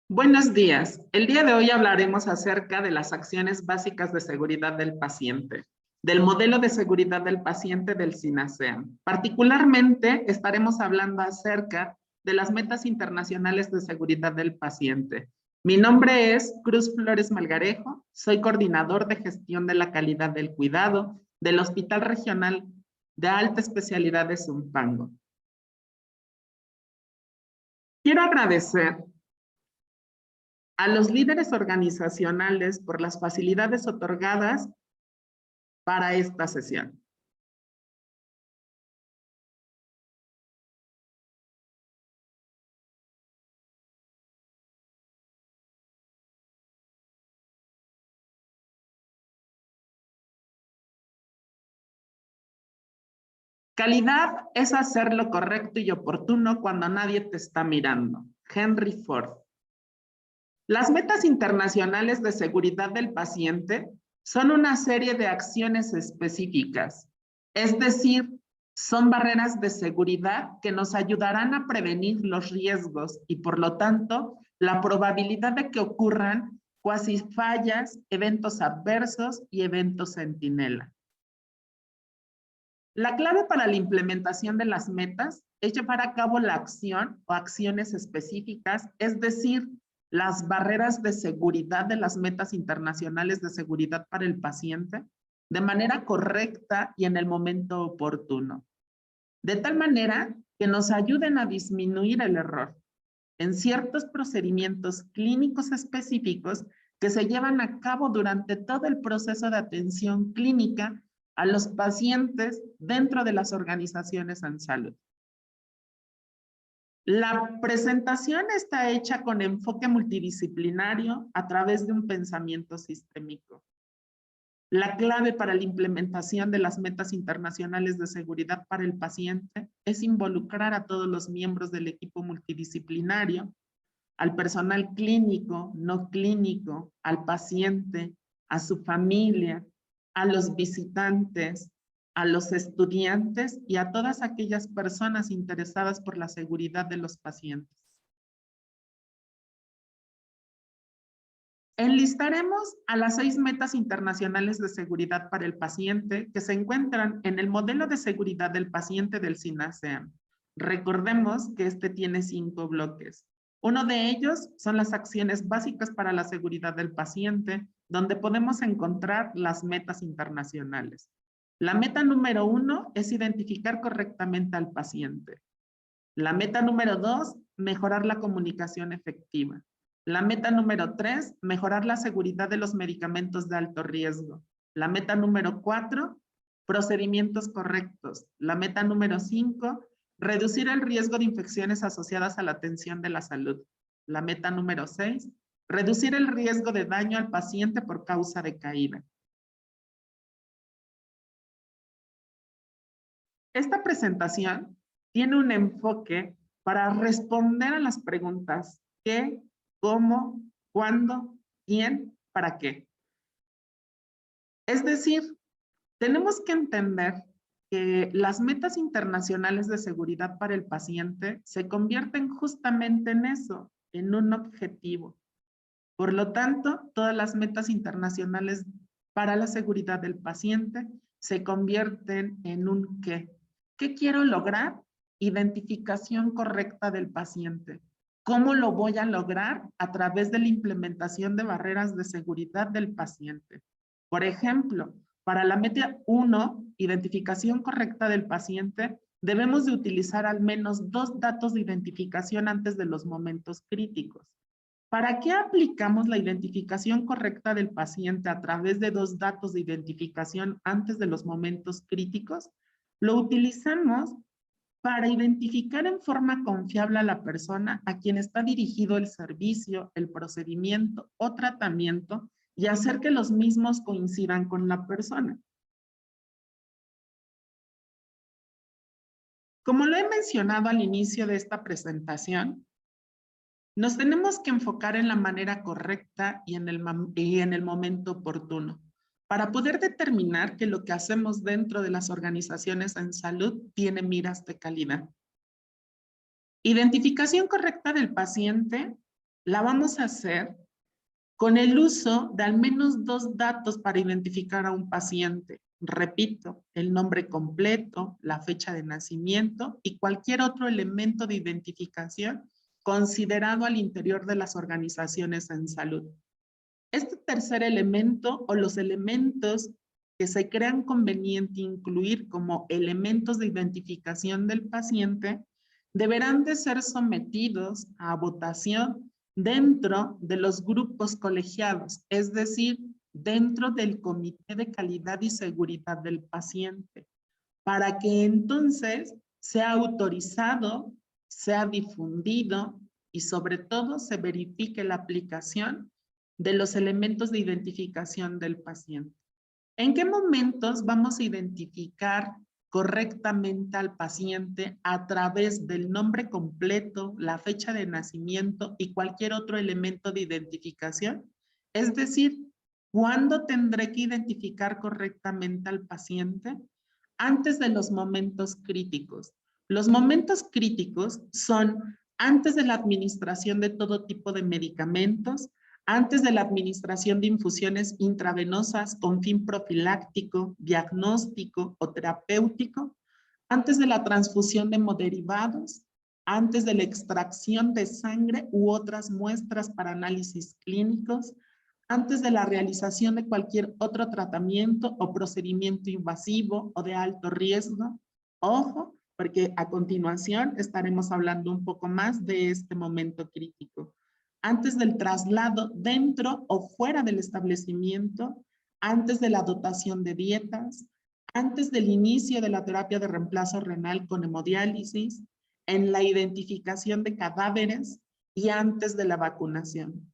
Buenos días. El día de hoy hablaremos acerca de las acciones básicas de seguridad del paciente, del modelo de seguridad del paciente del SINASEAM. Particularmente estaremos hablando acerca de las metas internacionales de seguridad del paciente. Mi nombre es Cruz Flores Melgarejo, soy coordinador de gestión de la calidad del cuidado del Hospital Regional de Alta Especialidad de Zumpango. Quiero agradecer a los líderes organizacionales por las facilidades otorgadas para esta sesión. Calidad es hacer lo correcto y oportuno cuando nadie te está mirando. Henry Ford. Las metas internacionales de seguridad del paciente son una serie de acciones específicas, es decir, son barreras de seguridad que nos ayudarán a prevenir los riesgos y, por lo tanto, la probabilidad de que ocurran cuasi fallas, eventos adversos y eventos centinela. La clave para la implementación de las metas es llevar a cabo la acción o acciones específicas, es decir, las barreras de seguridad de las metas internacionales de seguridad para el paciente de manera correcta y en el momento oportuno, de tal manera que nos ayuden a disminuir el error en ciertos procedimientos clínicos específicos que se llevan a cabo durante todo el proceso de atención clínica a los pacientes dentro de las organizaciones en salud. La presentación está hecha con enfoque multidisciplinario a través de un pensamiento sistémico. La clave para la implementación de las metas internacionales de seguridad para el paciente es involucrar a todos los miembros del equipo multidisciplinario, al personal clínico, no clínico, al paciente, a su familia, a los visitantes, a los estudiantes y a todas aquellas personas interesadas por la seguridad de los pacientes. Enlistaremos a las 6 metas internacionales de seguridad para el paciente que se encuentran en el modelo de seguridad del paciente del SINASEAM. Recordemos que este tiene 5 bloques. Uno de ellos son las acciones básicas para la seguridad del paciente, donde podemos encontrar las metas internacionales. La meta número 1 es identificar correctamente al paciente. La meta número 2, mejorar la comunicación efectiva. La meta número 3, mejorar la seguridad de los medicamentos de alto riesgo. La meta número 4, procedimientos correctos. La meta número 5, reducir el riesgo de infecciones asociadas a la atención de la salud. La meta número 6, reducir el riesgo de daño al paciente por causa de caída. Esta presentación tiene un enfoque para responder a las preguntas ¿qué?, ¿cómo?, ¿cuándo?, ¿quién?, ¿para qué? Es decir, tenemos que entender que las metas internacionales de seguridad para el paciente se convierten justamente en eso, en un objetivo. Por lo tanto, todas las metas internacionales para la seguridad del paciente se convierten en un qué. ¿Qué quiero lograr? Identificación correcta del paciente. ¿Cómo lo voy a lograr? A través de la implementación de barreras de seguridad del paciente. Por ejemplo, para la meta 1, identificación correcta del paciente, debemos de utilizar al menos 2 datos de identificación antes de los momentos críticos. ¿Para qué aplicamos la identificación correcta del paciente a través de 2 datos de identificación antes de los momentos críticos? Lo utilizamos para identificar en forma confiable a la persona a quien está dirigido el servicio, el procedimiento o tratamiento y hacer que los mismos coincidan con la persona. Como lo he mencionado al inicio de esta presentación, nos tenemos que enfocar en la manera correcta y en el momento oportuno para poder determinar que lo que hacemos dentro de las organizaciones en salud tiene miras de calidad. Identificación correcta del paciente la vamos a hacer con el uso de al menos 2 datos para identificar a un paciente. Repito, el nombre completo, la fecha de nacimiento y cualquier otro elemento de identificación considerado al interior de las organizaciones en salud. Este tercer elemento o los elementos que se crean conveniente incluir como elementos de identificación del paciente deberán de ser sometidos a votación dentro de los grupos colegiados, es decir, dentro del Comité de Calidad y Seguridad del Paciente, para que entonces sea autorizado, sea difundido y sobre todo se verifique la aplicación de los elementos de identificación del paciente. ¿En qué momentos vamos a identificar correctamente al paciente a través del nombre completo, la fecha de nacimiento y cualquier otro elemento de identificación? Es decir, ¿cuándo tendré que identificar correctamente al paciente? Antes de los momentos críticos. Los momentos críticos son antes de la administración de todo tipo de medicamentos, antes de la administración de infusiones intravenosas con fin profiláctico, diagnóstico o terapéutico, antes de la transfusión de hemoderivados, antes de la extracción de sangre u otras muestras para análisis clínicos, antes de la realización de cualquier otro tratamiento o procedimiento invasivo o de alto riesgo. Ojo, porque a continuación estaremos hablando un poco más de este momento crítico. Antes del traslado dentro o fuera del establecimiento, antes de la dotación de dietas, antes del inicio de la terapia de reemplazo renal con hemodiálisis, en la identificación de cadáveres y antes de la vacunación.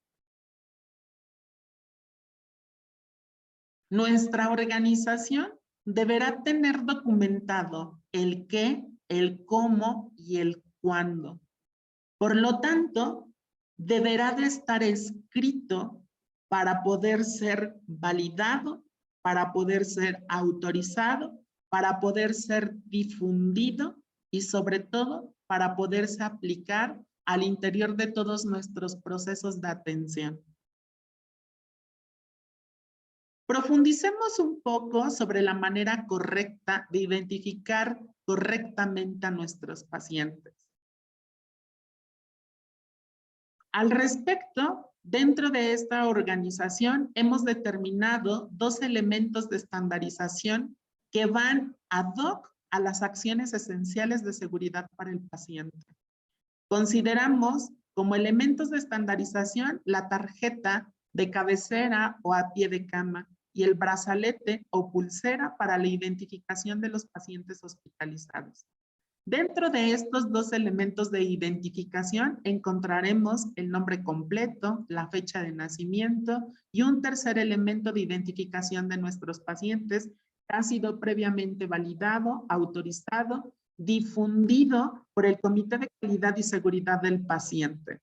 Nuestra organización deberá tener documentado el qué, el cómo y el cuándo. Por lo tanto, deberá de estar escrito para poder ser validado, para poder ser autorizado, para poder ser difundido y sobre todo para poderse aplicar al interior de todos nuestros procesos de atención. Profundicemos un poco sobre la manera correcta de identificar correctamente a nuestros pacientes. Al respecto, dentro de esta organización hemos determinado 2 elementos de estandarización que van ad hoc a las acciones esenciales de seguridad para el paciente. Consideramos como elementos de estandarización la tarjeta de cabecera o a pie de cama y el brazalete o pulsera para la identificación de los pacientes hospitalizados. Dentro de estos 2 elementos de identificación encontraremos el nombre completo, la fecha de nacimiento y un tercer elemento de identificación de nuestros pacientes que ha sido previamente validado, autorizado, difundido por el Comité de Calidad y Seguridad del Paciente.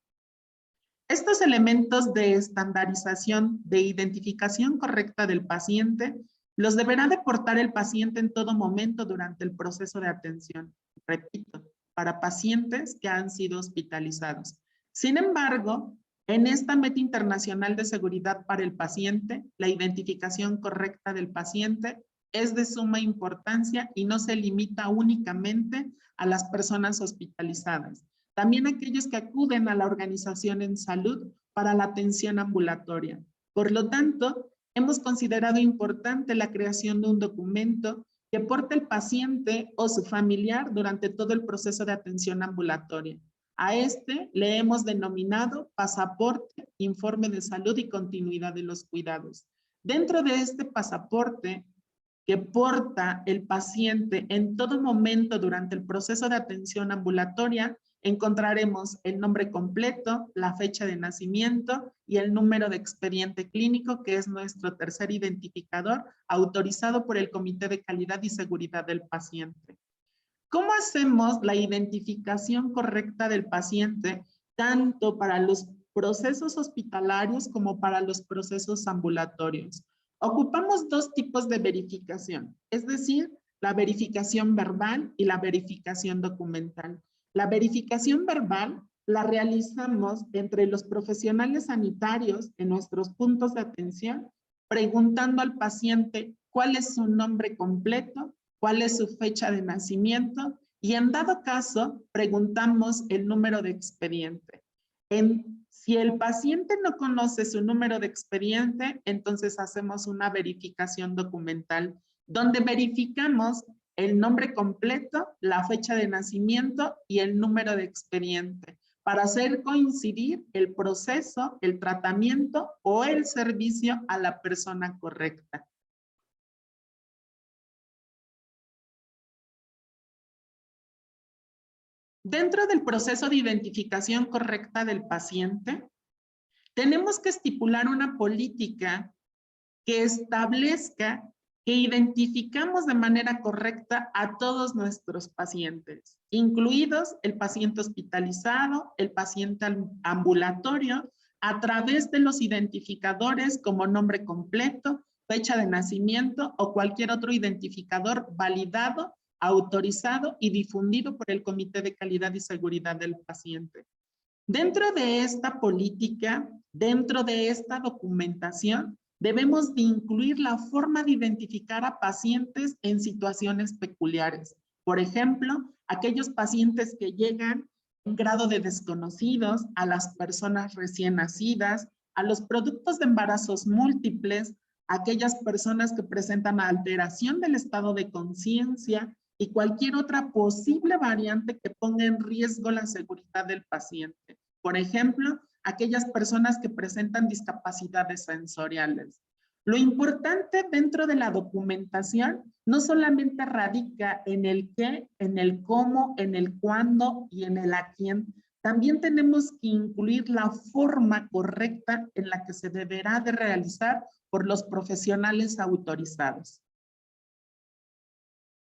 Estos elementos de estandarización de identificación correcta del paciente los deberá de portar el paciente en todo momento durante el proceso de atención. Repito, para pacientes que han sido hospitalizados. Sin embargo, en esta meta internacional de seguridad para el paciente, la identificación correcta del paciente es de suma importancia y no se limita únicamente a las personas hospitalizadas. También aquellos que acuden a la organización en salud para la atención ambulatoria. Por lo tanto, hemos considerado importante la creación de un documento que porte el paciente o su familiar durante todo el proceso de atención ambulatoria. A este le hemos denominado pasaporte, informe de salud y continuidad de los cuidados. Dentro de este pasaporte que porta el paciente en todo momento durante el proceso de atención ambulatoria, encontraremos el nombre completo, la fecha de nacimiento y el número de expediente clínico, que es nuestro tercer identificador, autorizado por el Comité de Calidad y Seguridad del Paciente. ¿Cómo hacemos la identificación correcta del paciente, tanto para los procesos hospitalarios como para los procesos ambulatorios? Ocupamos 2 tipos de verificación, es decir, la verificación verbal y la verificación documental. La verificación verbal la realizamos entre los profesionales sanitarios en nuestros puntos de atención, preguntando al paciente cuál es su nombre completo, cuál es su fecha de nacimiento y en dado caso preguntamos el número de expediente. Si el paciente no conoce su número de expediente, entonces hacemos una verificación documental donde verificamos el nombre completo, la fecha de nacimiento y el número de expediente para hacer coincidir el proceso, el tratamiento o el servicio a la persona correcta. Dentro del proceso de identificación correcta del paciente, tenemos que estipular una política que establezca que identificamos de manera correcta a todos nuestros pacientes, incluidos el paciente hospitalizado, el paciente ambulatorio, a través de los identificadores como nombre completo, fecha de nacimiento o cualquier otro identificador validado, autorizado y difundido por el Comité de Calidad y Seguridad del Paciente. Dentro de esta política, dentro de esta documentación, debemos de incluir la forma de identificar a pacientes en situaciones peculiares. Por ejemplo, aquellos pacientes que llegan en grado de desconocidos, a las personas recién nacidas, a los productos de embarazos múltiples, aquellas personas que presentan alteración del estado de conciencia y cualquier otra posible variante que ponga en riesgo la seguridad del paciente. Por ejemplo, aquellas personas que presentan discapacidades sensoriales. Lo importante dentro de la documentación no solamente radica en el qué, en el cómo, en el cuándo y en el a quién. También tenemos que incluir la forma correcta en la que se deberá de realizar por los profesionales autorizados.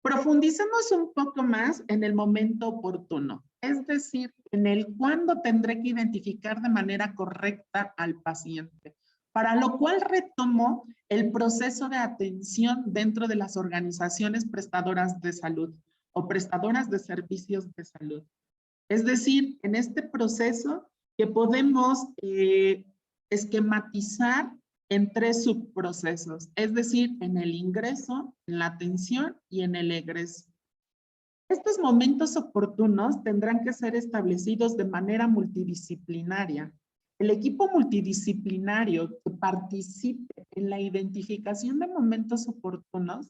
Profundicemos un poco más en el momento oportuno, es decir, en el cuándo tendré que identificar de manera correcta al paciente, para lo cual retomo el proceso de atención dentro de las organizaciones prestadoras de salud o prestadoras de servicios de salud. Es decir, en este proceso que podemos esquematizar en 3 subprocesos, es decir, en el ingreso, en la atención y en el egreso. Estos momentos oportunos tendrán que ser establecidos de manera multidisciplinaria. El equipo multidisciplinario que participe en la identificación de momentos oportunos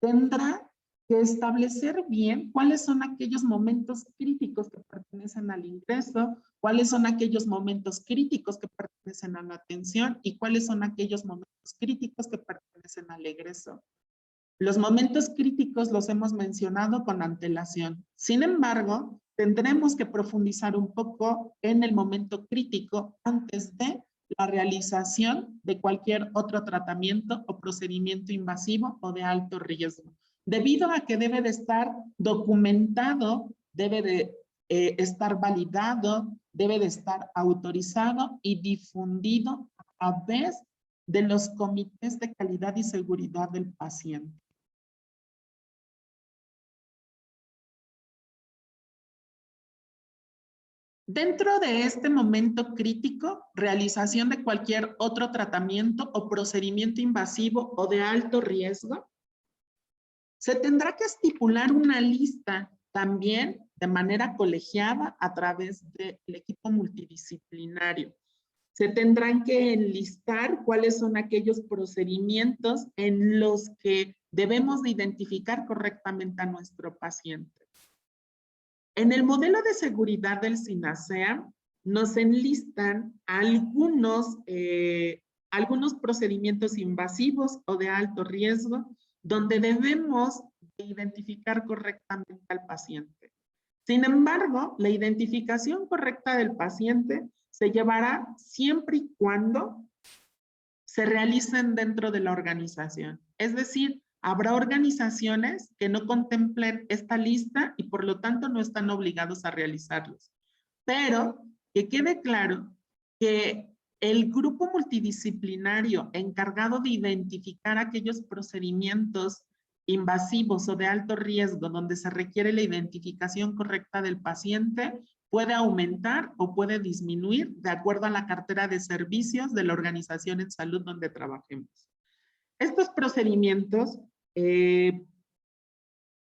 tendrá que establecer bien cuáles son aquellos momentos críticos que pertenecen al ingreso, cuáles son aquellos momentos críticos que pertenecen a la atención y cuáles son aquellos momentos críticos que pertenecen al egreso. Los momentos críticos los hemos mencionado con antelación. Sin embargo, tendremos que profundizar un poco en el momento crítico antes de la realización de cualquier otro tratamiento o procedimiento invasivo o de alto riesgo, debido a que debe de estar documentado, debe de estar validado, debe de estar autorizado y difundido a través de los comités de calidad y seguridad del paciente. Dentro de este momento crítico, realización de cualquier otro tratamiento o procedimiento invasivo o de alto riesgo, se tendrá que estipular una lista también de manera colegiada a través del equipo multidisciplinario. Se tendrán que enlistar cuáles son aquellos procedimientos en los que debemos de identificar correctamente a nuestro paciente. En el modelo de seguridad del SINASEA nos enlistan algunos procedimientos invasivos o de alto riesgo donde debemos de identificar correctamente al paciente. Sin embargo, la identificación correcta del paciente se llevará siempre y cuando se realicen dentro de la organización. Es decir, habrá organizaciones que no contemplen esta lista y por lo tanto no están obligados a realizarlos. Pero que quede claro que el grupo multidisciplinario encargado de identificar aquellos procedimientos invasivos o de alto riesgo donde se requiere la identificación correcta del paciente puede aumentar o puede disminuir de acuerdo a la cartera de servicios de la organización en salud donde trabajemos. Estos procedimientos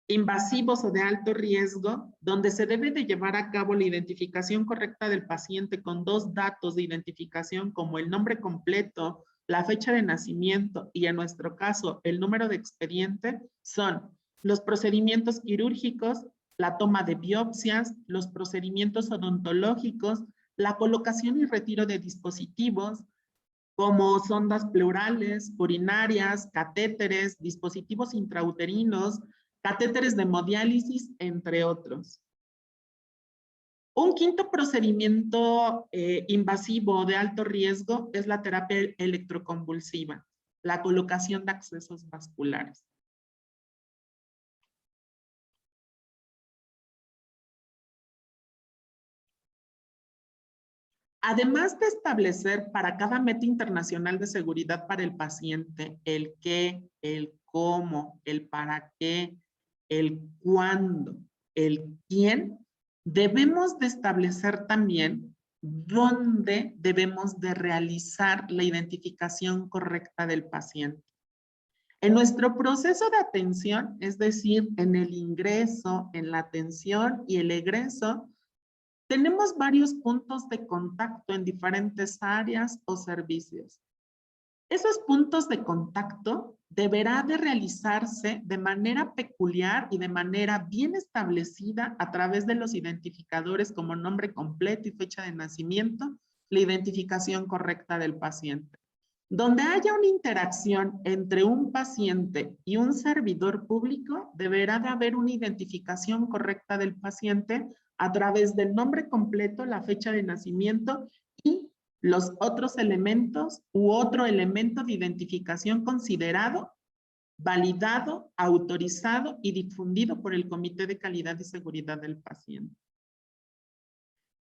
invasivos o de alto riesgo, donde se debe de llevar a cabo la identificación correcta del paciente con 2 datos de identificación como el nombre completo, la fecha de nacimiento y en nuestro caso el número de expediente, son los procedimientos quirúrgicos, la toma de biopsias, los procedimientos odontológicos, la colocación y retiro de dispositivos, como sondas pleurales, urinarias, catéteres, dispositivos intrauterinos, catéteres de hemodiálisis, entre otros. Un quinto procedimiento invasivo de alto riesgo es la terapia electroconvulsiva, la colocación de accesos vasculares. Además de establecer para cada meta internacional de seguridad para el paciente el qué, el cómo, el para qué, el cuándo, el quién, debemos de establecer también dónde debemos de realizar la identificación correcta del paciente. En nuestro proceso de atención, es decir, en el ingreso, en la atención y el egreso, tenemos varios puntos de contacto en diferentes áreas o servicios. Esos puntos de contacto deberá de realizarse de manera peculiar y de manera bien establecida a través de los identificadores como nombre completo y fecha de nacimiento, la identificación correcta del paciente. Donde haya una interacción entre un paciente y un servidor público, deberá de haber una identificación correcta del paciente a través del nombre completo, la fecha de nacimiento y los otros elementos u otro elemento de identificación considerado, validado, autorizado y difundido por el Comité de Calidad y Seguridad del Paciente.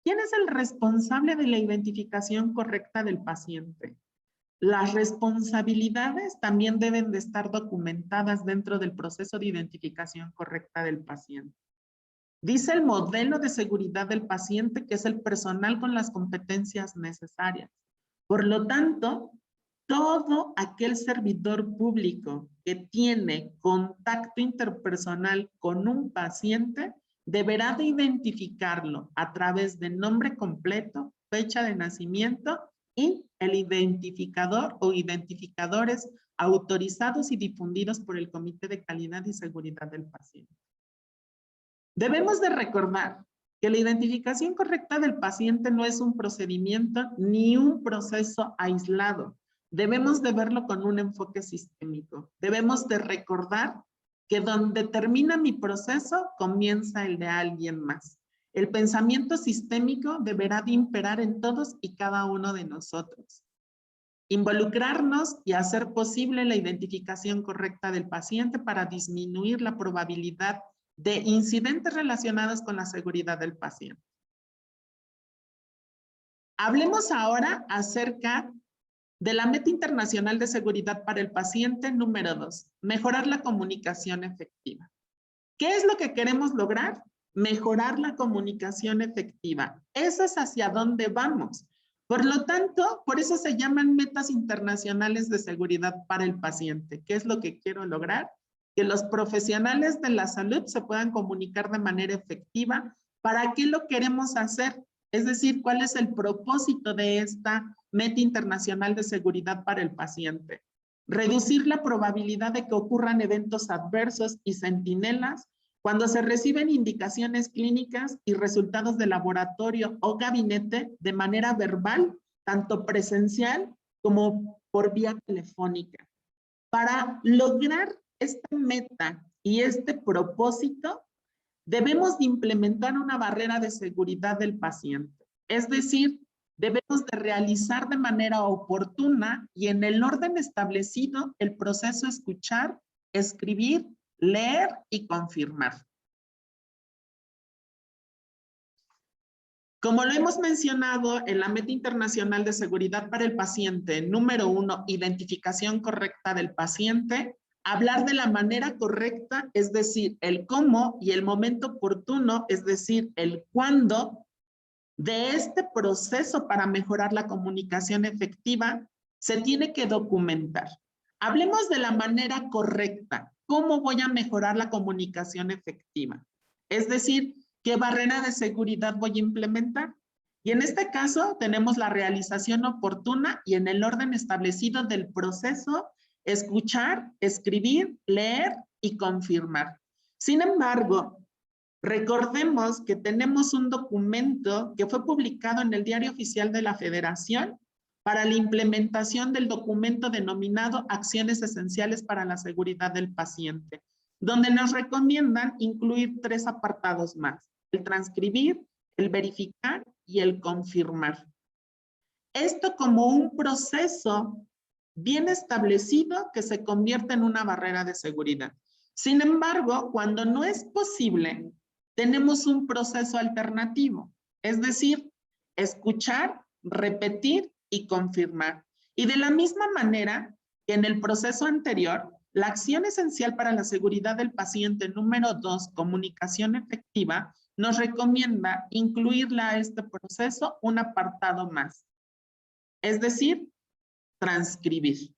¿Quién es el responsable de la identificación correcta del paciente? Las responsabilidades también deben de estar documentadas dentro del proceso de identificación correcta del paciente. Dice el modelo de seguridad del paciente que es el personal con las competencias necesarias. Por lo tanto, todo aquel servidor público que tiene contacto interpersonal con un paciente deberá de identificarlo a través de nombre completo, fecha de nacimiento y el identificador o identificadores autorizados y difundidos por el Comité de Calidad y Seguridad del Paciente. Debemos de recordar que la identificación correcta del paciente no es un procedimiento ni un proceso aislado. Debemos de verlo con un enfoque sistémico. Debemos de recordar que donde termina mi proceso, comienza el de alguien más. El pensamiento sistémico deberá de imperar en todos y cada uno de nosotros. Involucrarnos y hacer posible la identificación correcta del paciente para disminuir la probabilidad de incidentes relacionados con la seguridad del paciente. Hablemos ahora acerca de la Meta Internacional de Seguridad para el Paciente número 2, mejorar la comunicación efectiva. ¿Qué es lo que queremos lograr? Mejorar la comunicación efectiva. Eso es hacia dónde vamos. Por lo tanto, por eso se llaman metas internacionales de seguridad para el paciente. ¿Qué es lo que quiero lograr? Que los profesionales de la salud se puedan comunicar de manera efectiva. ¿Para qué lo queremos hacer? Es decir, ¿cuál es el propósito de esta meta internacional de seguridad para el paciente? Reducir la probabilidad de que ocurran eventos adversos y centinelas cuando se reciben indicaciones clínicas y resultados de laboratorio o gabinete de manera verbal, tanto presencial como por vía telefónica. Para lograr esta meta y este propósito, debemos de implementar una barrera de seguridad del paciente. Es decir, debemos de realizar de manera oportuna y en el orden establecido el proceso escuchar, escribir, leer y confirmar. Como lo hemos mencionado en la Meta Internacional de Seguridad para el Paciente, número 1, identificación correcta del paciente, hablar de la manera correcta, es decir, el cómo y el momento oportuno, es decir, el cuándo, de este proceso para mejorar la comunicación efectiva se tiene que documentar. Hablemos de la manera correcta. ¿Cómo voy a mejorar la comunicación efectiva? Es decir, ¿qué barrera de seguridad voy a implementar? Y en este caso tenemos la realización oportuna y en el orden establecido del proceso, escuchar, escribir, leer y confirmar. Sin embargo, recordemos que tenemos un documento que fue publicado en el Diario Oficial de la Federación para la implementación del documento denominado Acciones Esenciales para la Seguridad del Paciente, donde nos recomiendan incluir 3 apartados más: el transcribir, el verificar y el confirmar. Esto como un proceso bien establecido que se convierte en una barrera de seguridad. Sin embargo, cuando no es posible, tenemos un proceso alternativo, es decir, escuchar, repetir y confirmar. Y de la misma manera que en el proceso anterior, la acción esencial para la seguridad del paciente número 2, comunicación efectiva, nos recomienda incluirla a este proceso un apartado más, es decir, transcribir.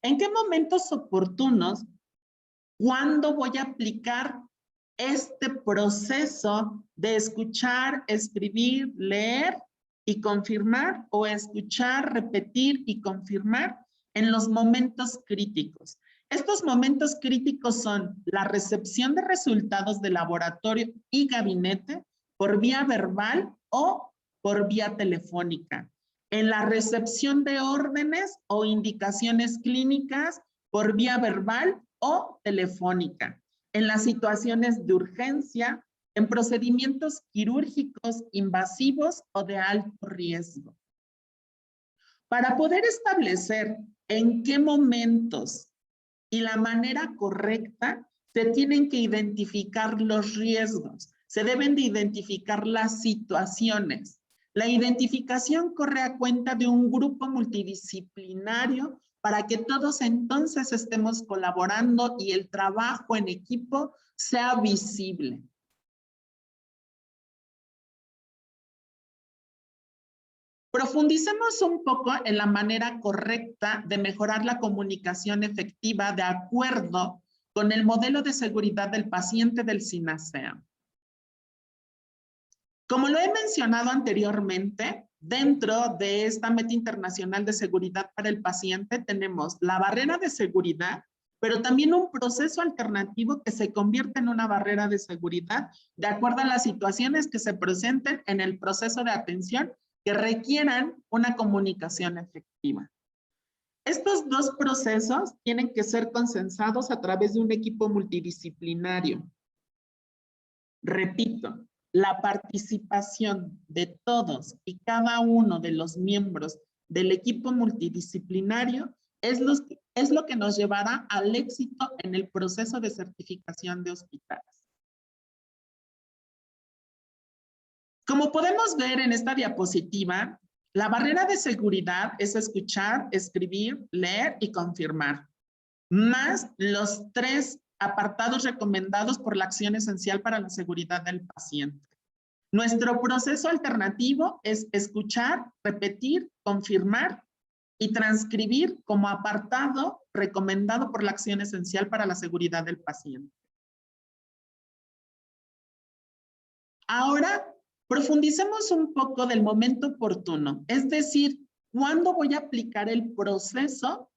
¿En qué momentos oportunos, cuándo voy a aplicar este proceso de escuchar, escribir, leer y confirmar, o escuchar, repetir y confirmar en los momentos críticos? Estos momentos críticos son la recepción de resultados de laboratorio y gabinete por vía verbal o por vía telefónica, en la recepción de órdenes o indicaciones clínicas por vía verbal o telefónica, en las situaciones de urgencia, en procedimientos quirúrgicos invasivos o de alto riesgo. Para poder establecer en qué momentos y la manera correcta, se tienen que identificar los riesgos, se deben de identificar las situaciones. La identificación corre a cuenta de un grupo multidisciplinario para que todos entonces estemos colaborando y el trabajo en equipo sea visible. Profundicemos un poco en la manera correcta de mejorar la comunicación efectiva de acuerdo con el modelo de seguridad del paciente del SINASEA. Como lo he mencionado anteriormente, dentro de esta meta internacional de seguridad para el paciente tenemos la barrera de seguridad, pero también un proceso alternativo que se convierte en una barrera de seguridad de acuerdo a las situaciones que se presenten en el proceso de atención que requieran una comunicación efectiva. Estos dos procesos tienen que ser consensados a través de un equipo multidisciplinario. Repito, la participación de todos y cada uno de los miembros del equipo multidisciplinario es lo que nos llevará al éxito en el proceso de certificación de hospitales. Como podemos ver en esta diapositiva, la barrera de seguridad es escuchar, escribir, leer y confirmar, más los 3 apartados recomendados por la acción esencial para la seguridad del paciente. Nuestro proceso alternativo es escuchar, repetir, confirmar y transcribir como apartado recomendado por la acción esencial para la seguridad del paciente. Ahora, profundicemos un poco del momento oportuno, es decir, ¿cuándo voy a aplicar el proceso?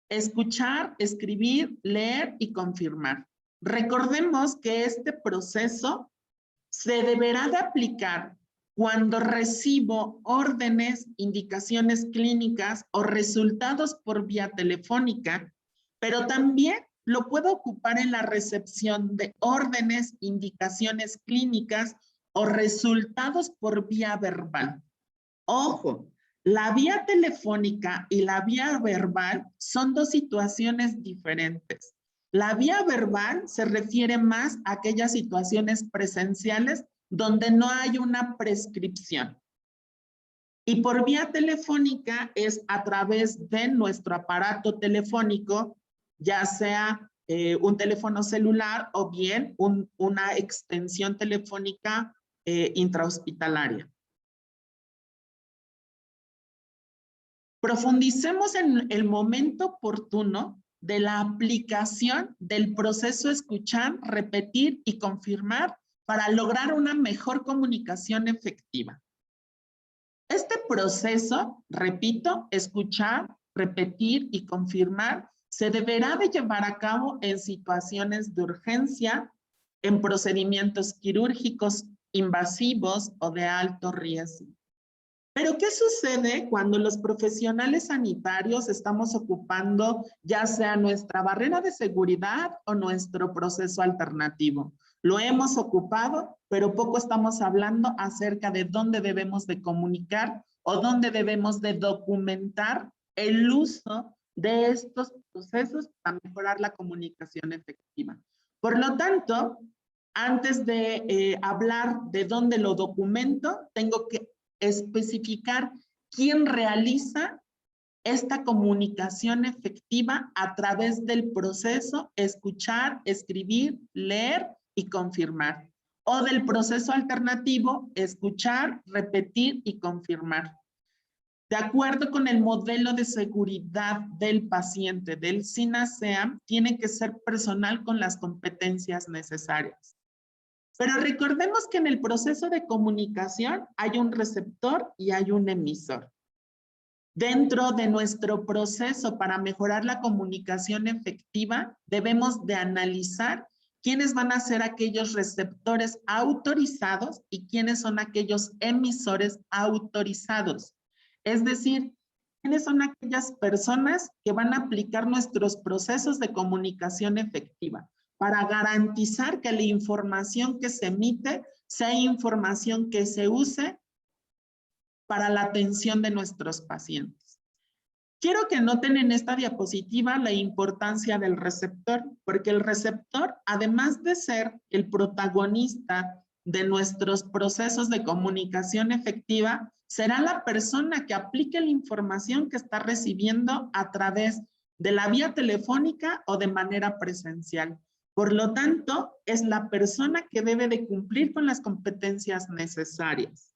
Escuchar, escribir, leer y confirmar. Recordemos que este proceso se deberá de aplicar cuando recibo órdenes, indicaciones clínicas o resultados por vía telefónica, pero también lo puedo ocupar en la recepción de órdenes, indicaciones clínicas o resultados por vía verbal. Ojo, la vía telefónica y la vía verbal son 2 situaciones diferentes. La vía verbal se refiere más a aquellas situaciones presenciales donde no hay una prescripción. Y por vía telefónica es a través de nuestro aparato telefónico, ya sea un teléfono celular o bien una extensión telefónica intrahospitalaria. Profundicemos en el momento oportuno de la aplicación del proceso escuchar, repetir y confirmar para lograr una mejor comunicación efectiva. Este proceso, repito, escuchar, repetir y confirmar, se deberá de llevar a cabo en situaciones de urgencia, en procedimientos quirúrgicos invasivos o de alto riesgo. Pero, ¿qué sucede cuando los profesionales sanitarios estamos ocupando ya sea nuestra barrera de seguridad o nuestro proceso alternativo? Lo hemos ocupado, pero poco estamos hablando acerca de dónde debemos de comunicar o dónde debemos de documentar el uso de estos procesos para mejorar la comunicación efectiva. Por lo tanto, antes de hablar de dónde lo documento, tengo que especificar quién realiza esta comunicación efectiva a través del proceso escuchar, escribir, leer y confirmar. O del proceso alternativo, escuchar, repetir y confirmar. De acuerdo con el modelo de seguridad del paciente del SINASEA, tiene que ser personal con las competencias necesarias. Pero recordemos que en el proceso de comunicación hay un receptor y hay un emisor. Dentro de nuestro proceso para mejorar la comunicación efectiva, debemos de analizar quiénes van a ser aquellos receptores autorizados y quiénes son aquellos emisores autorizados. Es decir, quiénes son aquellas personas que van a aplicar nuestros procesos de comunicación efectiva, para garantizar que la información que se emite sea información que se use para la atención de nuestros pacientes. Quiero que noten en esta diapositiva la importancia del receptor, porque el receptor, además de ser el protagonista de nuestros procesos de comunicación efectiva, será la persona que aplique la información que está recibiendo a través de la vía telefónica o de manera presencial. Por lo tanto, es la persona que debe de cumplir con las competencias necesarias.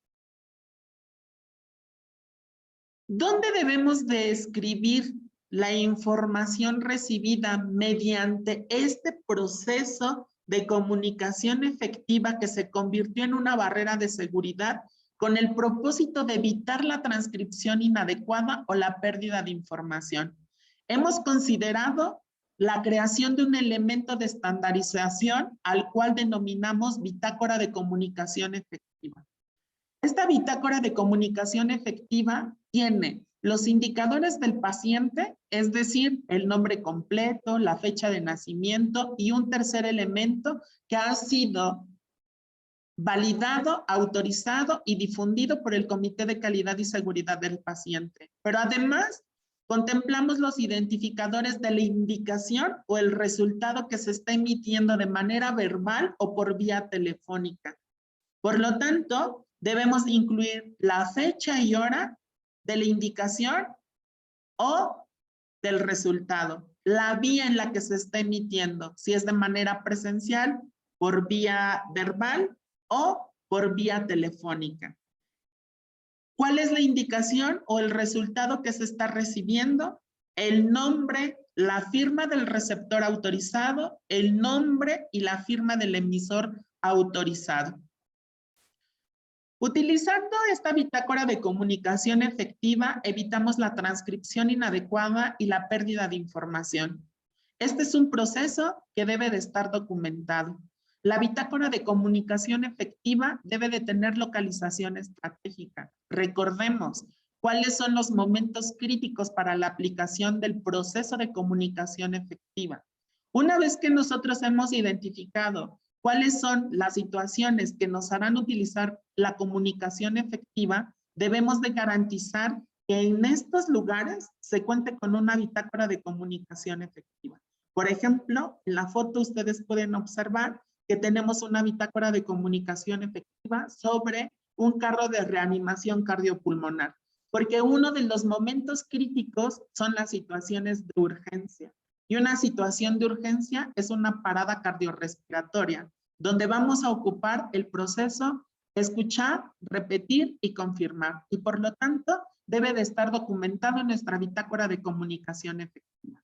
¿Dónde debemos de escribir la información recibida mediante este proceso de comunicación efectiva que se convirtió en una barrera de seguridad con el propósito de evitar la transcripción inadecuada o la pérdida de información? Hemos considerado la creación de un elemento de estandarización al cual denominamos bitácora de comunicación efectiva. Esta bitácora de comunicación efectiva tiene los indicadores del paciente, es decir, el nombre completo, la fecha de nacimiento y un tercer elemento que ha sido validado, autorizado y difundido por el Comité de Calidad y Seguridad del Paciente. Pero además, contemplamos los identificadores de la indicación o el resultado que se está emitiendo de manera verbal o por vía telefónica. Por lo tanto, debemos incluir la fecha y hora de la indicación o del resultado, la vía en la que se está emitiendo, si es de manera presencial, por vía verbal o por vía telefónica. ¿Cuál es la indicación o el resultado que se está recibiendo? El nombre, la firma del receptor autorizado, el nombre y la firma del emisor autorizado. Utilizando esta bitácora de comunicación efectiva, evitamos la transcripción inadecuada y la pérdida de información. Este es un proceso que debe de estar documentado. La bitácora de comunicación efectiva debe de tener localización estratégica. Recordemos cuáles son los momentos críticos para la aplicación del proceso de comunicación efectiva. Una vez que nosotros hemos identificado cuáles son las situaciones que nos harán utilizar la comunicación efectiva, debemos de garantizar que en estos lugares se cuente con una bitácora de comunicación efectiva. Por ejemplo, en la foto ustedes pueden observar que tenemos una bitácora de comunicación efectiva sobre un carro de reanimación cardiopulmonar, porque uno de los momentos críticos son las situaciones de urgencia. Y una situación de urgencia es una parada cardiorrespiratoria, donde vamos a ocupar el proceso escuchar, repetir y confirmar. Y por lo tanto, debe de estar documentado en nuestra bitácora de comunicación efectiva.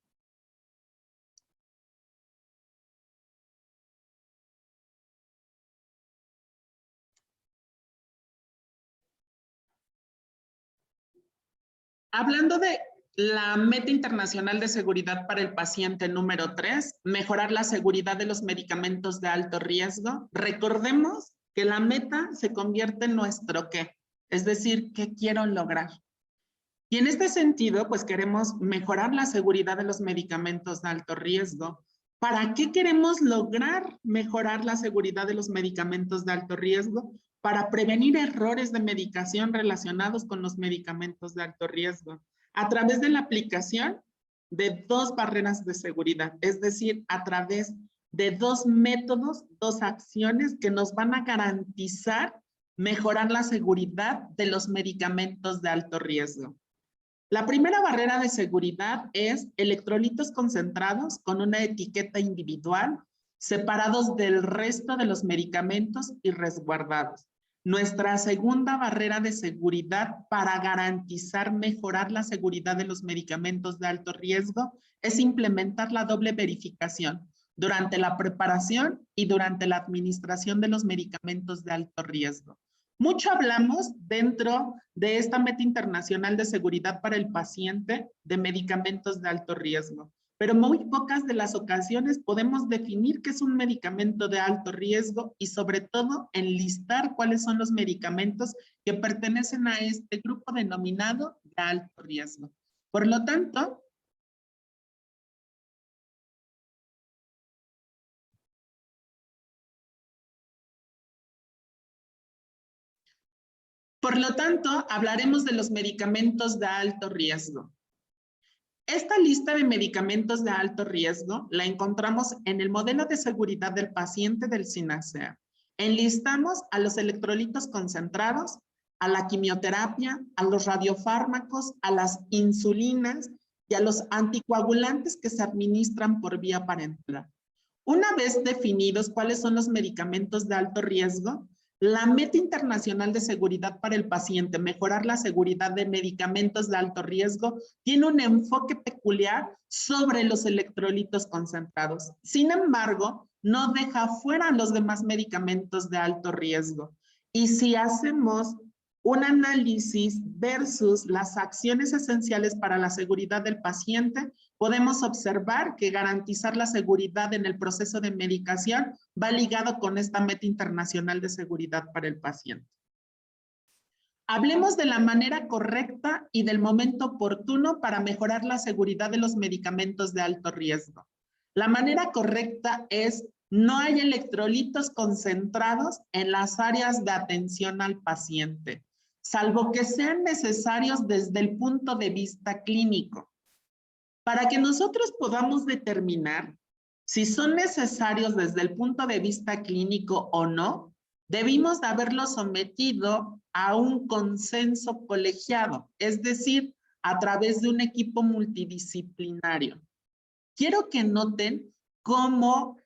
Hablando de la meta internacional de seguridad para el paciente número 3, mejorar la seguridad de los medicamentos de alto riesgo, recordemos que la meta se convierte en nuestro qué, es decir, ¿qué quiero lograr? Y en este sentido, pues queremos mejorar la seguridad de los medicamentos de alto riesgo. ¿Para qué queremos lograr mejorar la seguridad de los medicamentos de alto riesgo? Para prevenir errores de medicación relacionados con los medicamentos de alto riesgo, a través de la aplicación de 2 barreras de seguridad, es decir, a través de 2 métodos, 2 acciones que nos van a garantizar mejorar la seguridad de los medicamentos de alto riesgo. La primera barrera de seguridad es electrolitos concentrados con una etiqueta individual, separados del resto de los medicamentos y resguardados. Nuestra segunda barrera de seguridad para garantizar mejorar la seguridad de los medicamentos de alto riesgo es implementar la doble verificación durante la preparación y durante la administración de los medicamentos de alto riesgo. Mucho hablamos dentro de esta meta internacional de seguridad para el paciente de medicamentos de alto riesgo, pero muy pocas de las ocasiones podemos definir qué es un medicamento de alto riesgo y sobre todo enlistar cuáles son los medicamentos que pertenecen a este grupo denominado de alto riesgo. Por lo tanto, hablaremos de los medicamentos de alto riesgo. Esta lista de medicamentos de alto riesgo la encontramos en el modelo de seguridad del paciente del SINASEA. Enlistamos a los electrolitos concentrados, a la quimioterapia, a los radiofármacos, a las insulinas y a los anticoagulantes que se administran por vía parenteral. Una vez definidos cuáles son los medicamentos de alto riesgo, la meta internacional de seguridad para el paciente, mejorar la seguridad de medicamentos de alto riesgo, tiene un enfoque peculiar sobre los electrolitos concentrados. Sin embargo, no deja fuera los demás medicamentos de alto riesgo. Y si hacemos un análisis versus las acciones esenciales para la seguridad del paciente, podemos observar que garantizar la seguridad en el proceso de medicación va ligado con esta meta internacional de seguridad para el paciente. Hablemos de la manera correcta y del momento oportuno para mejorar la seguridad de los medicamentos de alto riesgo. La manera correcta es: no hay electrolitos concentrados en las áreas de atención al paciente, salvo que sean necesarios desde el punto de vista clínico. Para que nosotros podamos determinar si son necesarios desde el punto de vista clínico o no, debimos de haberlo sometido a un consenso colegiado, es decir, a través de un equipo multidisciplinario. Quiero que noten cómo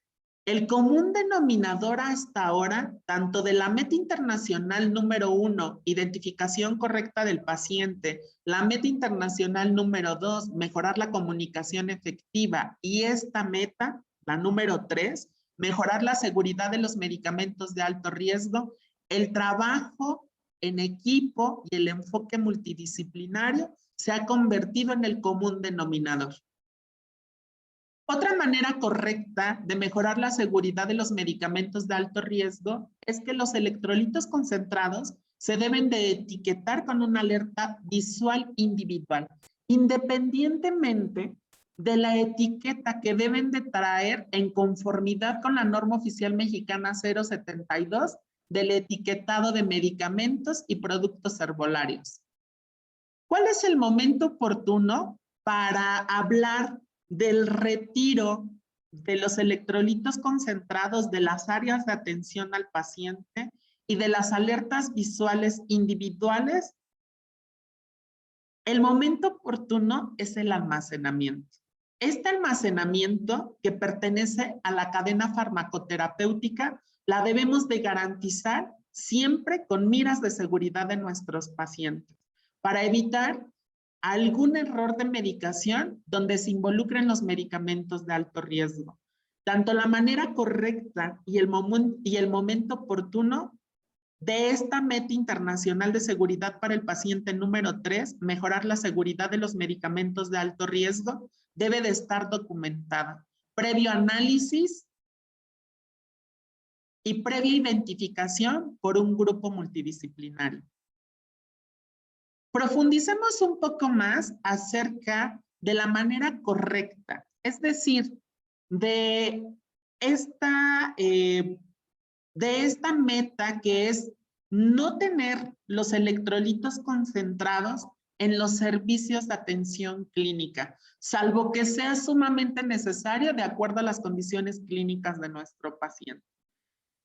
el común denominador hasta ahora, tanto de la meta internacional número 1, identificación correcta del paciente, la meta internacional número 2, mejorar la comunicación efectiva, y esta meta, la número 3, mejorar la seguridad de los medicamentos de alto riesgo, el trabajo en equipo y el enfoque multidisciplinario se ha convertido en el común denominador. Otra manera correcta de mejorar la seguridad de los medicamentos de alto riesgo es que los electrolitos concentrados se deben de etiquetar con una alerta visual individual, independientemente de la etiqueta que deben de traer en conformidad con la norma oficial mexicana 072 del etiquetado de medicamentos y productos herbolarios. ¿Cuál es el momento oportuno para hablar del retiro de los electrolitos concentrados de las áreas de atención al paciente y de las alertas visuales individuales? El momento oportuno es el almacenamiento. Este almacenamiento, que pertenece a la cadena farmacoterapéutica, la debemos de garantizar siempre con miras de seguridad de nuestros pacientes, para evitar algún error de medicación donde se involucren los medicamentos de alto riesgo. Tanto la manera correcta y el momento oportuno de esta meta internacional de seguridad para el paciente número 3, mejorar la seguridad de los medicamentos de alto riesgo, debe de estar documentada. Previo análisis y previa identificación por un grupo multidisciplinario. Profundicemos un poco más acerca de la manera correcta, es decir, de esta meta que es no tener los electrolitos concentrados en los servicios de atención clínica, salvo que sea sumamente necesario de acuerdo a las condiciones clínicas de nuestro paciente.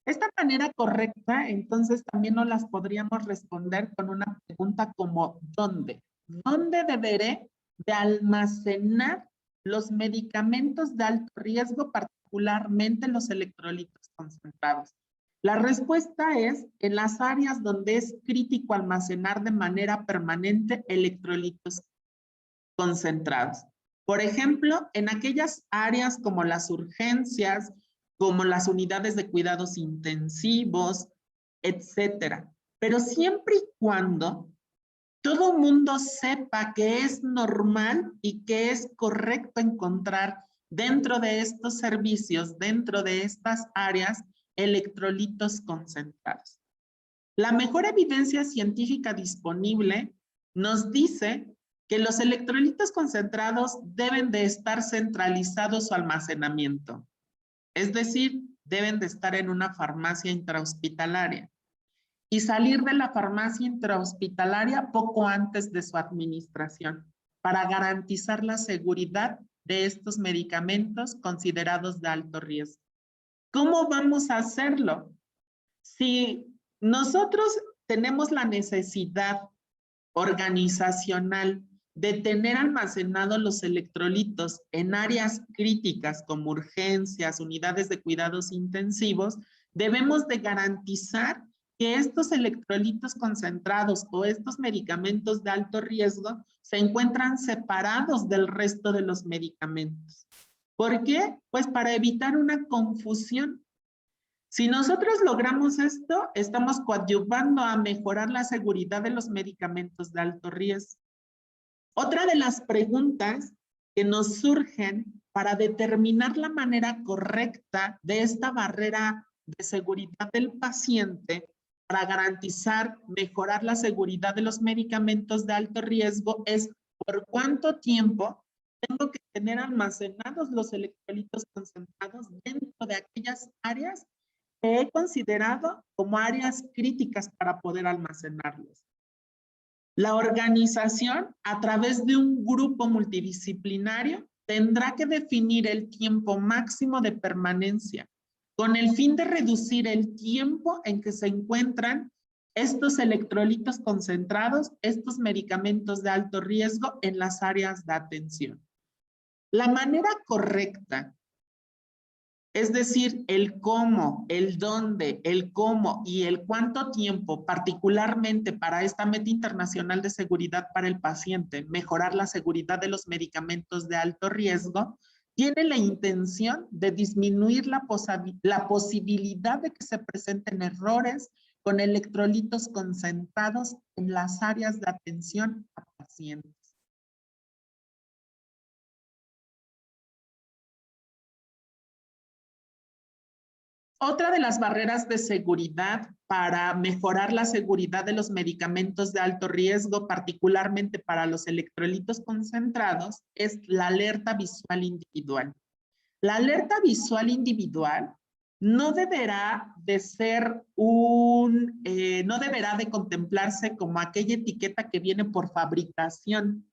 Esta manera correcta, entonces, también nos las podríamos responder con una pregunta como ¿dónde? ¿Dónde deberé de almacenar los medicamentos de alto riesgo, particularmente los electrolitos concentrados? La respuesta es en las áreas donde es crítico almacenar de manera permanente electrolitos concentrados. Por ejemplo, en aquellas áreas como las urgencias, como las unidades de cuidados intensivos, etcétera. Pero siempre y cuando todo mundo sepa que es normal y que es correcto encontrar dentro de estos servicios, dentro de estas áreas, electrolitos concentrados. La mejor evidencia científica disponible nos dice que los electrolitos concentrados deben de estar centralizados su almacenamiento. Es decir, deben de estar en una farmacia intrahospitalaria y salir de la farmacia intrahospitalaria poco antes de su administración para garantizar la seguridad de estos medicamentos considerados de alto riesgo. ¿Cómo vamos a hacerlo? Si nosotros tenemos la necesidad organizacional de tener almacenados los electrolitos en áreas críticas como urgencias, unidades de cuidados intensivos, debemos de garantizar que estos electrolitos concentrados o estos medicamentos de alto riesgo se encuentran separados del resto de los medicamentos. ¿Por qué? Pues para evitar una confusión. Si nosotros logramos esto, estamos coadyuvando a mejorar la seguridad de los medicamentos de alto riesgo. Otra de las preguntas que nos surgen para determinar la manera correcta de esta barrera de seguridad del paciente para garantizar, mejorar la seguridad de los medicamentos de alto riesgo es ¿por cuánto tiempo tengo que tener almacenados los electrolitos concentrados dentro de aquellas áreas que he considerado como áreas críticas para poder almacenarlos? La organización, a través de un grupo multidisciplinario, tendrá que definir el tiempo máximo de permanencia con el fin de reducir el tiempo en que se encuentran estos electrolitos concentrados, estos medicamentos de alto riesgo en las áreas de atención. La manera correcta, es decir, el cómo, el dónde, el cómo y el cuánto tiempo, particularmente para esta meta internacional de seguridad para el paciente, mejorar la seguridad de los medicamentos de alto riesgo, tiene la intención de disminuir la posibilidad de que se presenten errores con electrolitos concentrados en las áreas de atención a pacientes. Otra de las barreras de seguridad para mejorar la seguridad de los medicamentos de alto riesgo, particularmente para los electrolitos concentrados, es la alerta visual individual. La alerta visual individual no deberá de ser no deberá de contemplarse como aquella etiqueta que viene por fabricación.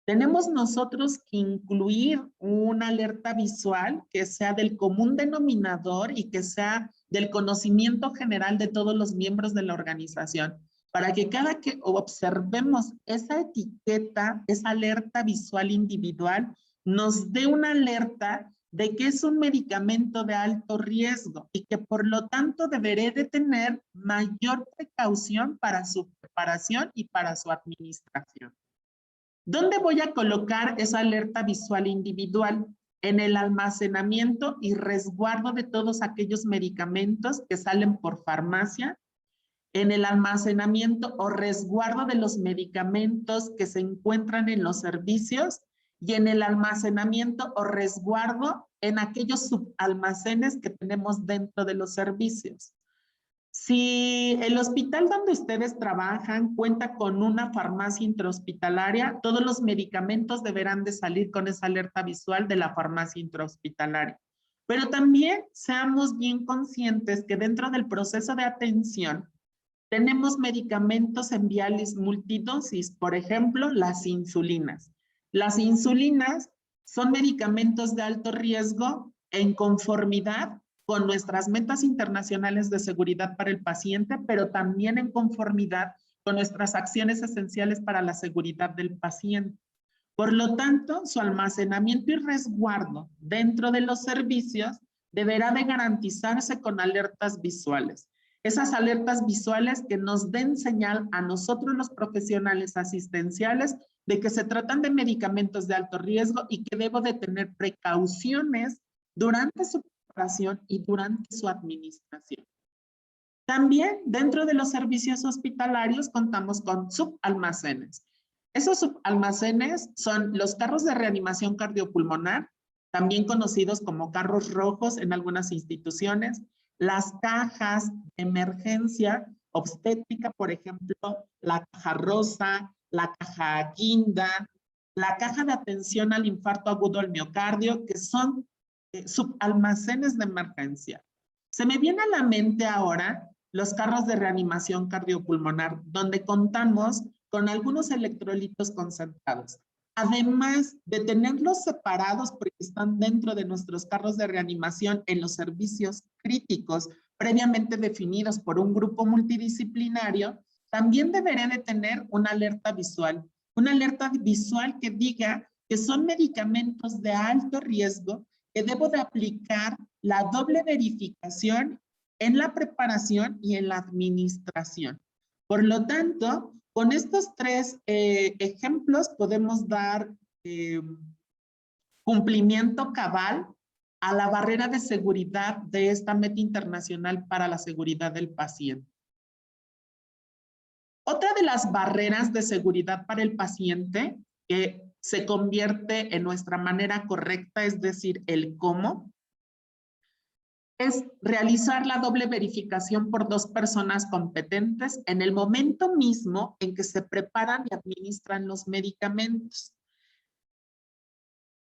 Tenemos nosotros que incluir una alerta visual que sea del común denominador y que sea del conocimiento general de todos los miembros de la organización, para que cada que observemos esa etiqueta, esa alerta visual individual, nos dé una alerta de que es un medicamento de alto riesgo y que por lo tanto deberé de tener mayor precaución para su preparación y para su administración. ¿Dónde voy a colocar esa alerta visual individual? En el almacenamiento y resguardo de todos aquellos medicamentos que salen por farmacia, en el almacenamiento o resguardo de los medicamentos que se encuentran en los servicios y en el almacenamiento o resguardo en aquellos subalmacenes que tenemos dentro de los servicios. Si el hospital donde ustedes trabajan cuenta con una farmacia intrahospitalaria, todos los medicamentos deberán de salir con esa alerta visual de la farmacia intrahospitalaria. Pero también seamos bien conscientes que dentro del proceso de atención tenemos medicamentos en viales multidosis, por ejemplo, las insulinas. Las insulinas son medicamentos de alto riesgo en conformidad con nuestras metas internacionales de seguridad para el paciente, pero también en conformidad con nuestras acciones esenciales para la seguridad del paciente. Por lo tanto, su almacenamiento y resguardo dentro de los servicios deberá de garantizarse con alertas visuales. Esas alertas visuales que nos den señal a nosotros los profesionales asistenciales de que se tratan de medicamentos de alto riesgo y que debo de tener precauciones durante su preparación y durante su administración. También dentro de los servicios hospitalarios contamos con subalmacenes. Esos subalmacenes son los carros de reanimación cardiopulmonar, también conocidos como carros rojos en algunas instituciones, las cajas de emergencia obstétrica, por ejemplo, la caja rosa, la caja guinda, la caja de atención al infarto agudo al miocardio, que son subalmacenes de emergencia. Se me viene a la mente ahora los carros de reanimación cardiopulmonar, donde contamos con algunos electrolitos concentrados. Además de tenerlos separados porque están dentro de nuestros carros de reanimación en los servicios críticos previamente definidos por un grupo multidisciplinario, también deberé de tener una alerta visual que diga que son medicamentos de alto riesgo, que debo de aplicar la doble verificación en la preparación y en la administración. Por lo tanto, con estos tres ejemplos podemos dar cumplimiento cabal a la barrera de seguridad de esta meta internacional para la seguridad del paciente. Otra de las barreras de seguridad para el paciente que se convierte en nuestra manera correcta, es decir, el cómo, es realizar la doble verificación por dos personas competentes en el momento mismo en que se preparan y administran los medicamentos.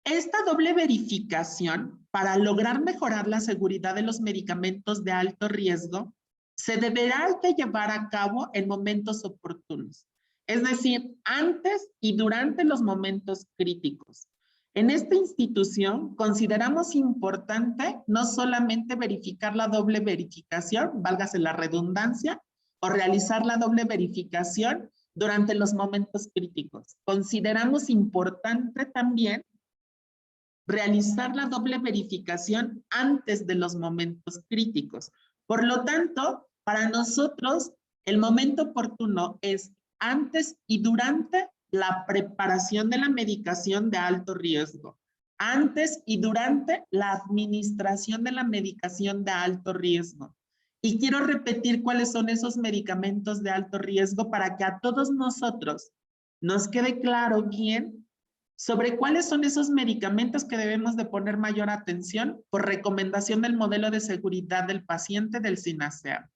Esta doble verificación, para lograr mejorar la seguridad de los medicamentos de alto riesgo, se deberá de llevar a cabo en momentos oportunos, es decir, antes y durante los momentos críticos. En esta institución consideramos importante no solamente verificar la doble verificación, válgase la redundancia, o realizar la doble verificación durante los momentos críticos. Consideramos importante también realizar la doble verificación antes de los momentos críticos. Por lo tanto, para nosotros, el momento oportuno es antes y durante la preparación de la medicación de alto riesgo, antes y durante la administración de la medicación de alto riesgo. Y quiero repetir cuáles son esos medicamentos de alto riesgo para que a todos nosotros nos quede claro bien sobre cuáles son esos medicamentos que debemos de poner mayor atención por recomendación del modelo de seguridad del paciente del SINASEA.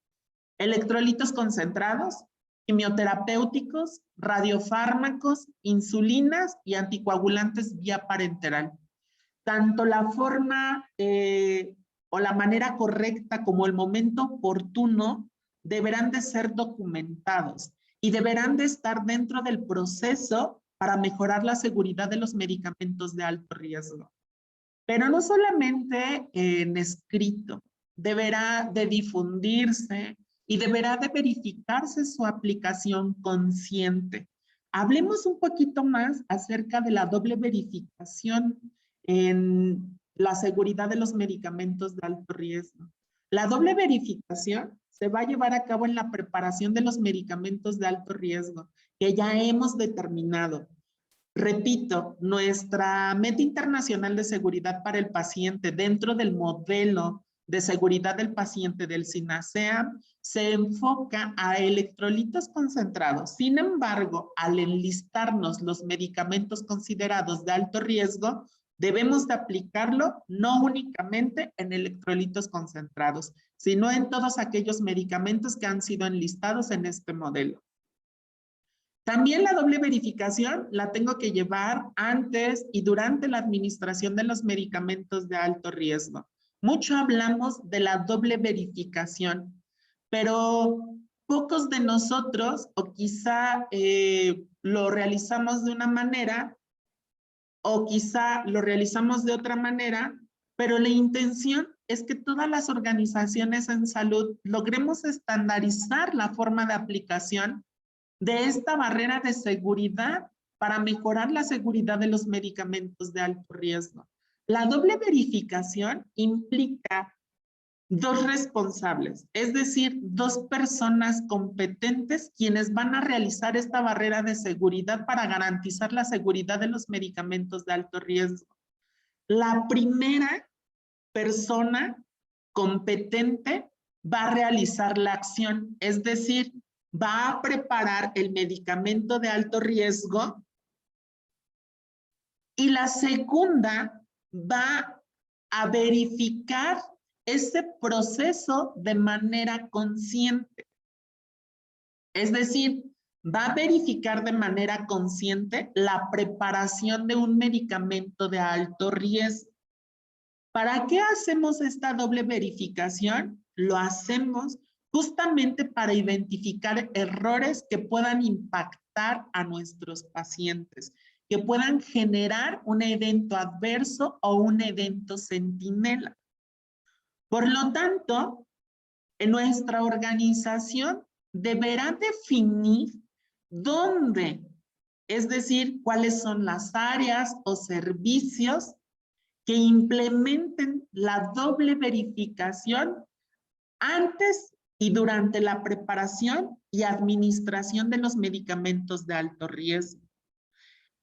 Electrolitos concentrados, quimioterapéuticos, radiofármacos, insulinas y anticoagulantes vía parenteral. Tanto la forma o la manera correcta como el momento oportuno deberán de ser documentados y deberán de estar dentro del proceso para mejorar la seguridad de los medicamentos de alto riesgo. Pero no solamente en escrito, deberá de difundirse y deberá de verificarse su aplicación consciente. Hablemos un poquito más acerca de la doble verificación en la seguridad de los medicamentos de alto riesgo. La doble verificación se va a llevar a cabo en la preparación de los medicamentos de alto riesgo que ya hemos determinado. Repito, nuestra meta internacional de seguridad para el paciente dentro del modelo de seguridad del paciente del SINASEAM se enfoca a electrolitos concentrados. Sin embargo, al enlistarnos los medicamentos considerados de alto riesgo, debemos de aplicarlo no únicamente en electrolitos concentrados, sino en todos aquellos medicamentos que han sido enlistados en este modelo. También la doble verificación la tengo que llevar antes y durante la administración de los medicamentos de alto riesgo. Mucho hablamos de la doble verificación, pero pocos de nosotros, o quizá lo realizamos de una manera, o quizá lo realizamos de otra manera, pero la intención es que todas las organizaciones en salud logremos estandarizar la forma de aplicación de esta barrera de seguridad para mejorar la seguridad de los medicamentos de alto riesgo. La doble verificación implica dos responsables, es decir, dos personas competentes quienes van a realizar esta barrera de seguridad para garantizar la seguridad de los medicamentos de alto riesgo. La primera persona competente va a realizar la acción, es decir, va a preparar el medicamento de alto riesgo y la segunda va a verificar ese proceso de manera consciente. Es decir, va a verificar de manera consciente la preparación de un medicamento de alto riesgo. ¿Para qué hacemos esta doble verificación? Lo hacemos justamente para identificar errores que puedan impactar a nuestros pacientes, que puedan generar un evento adverso o un evento centinela. Por lo tanto, en nuestra organización deberá definir dónde, es decir, cuáles son las áreas o servicios que implementen la doble verificación antes y durante la preparación y administración de los medicamentos de alto riesgo.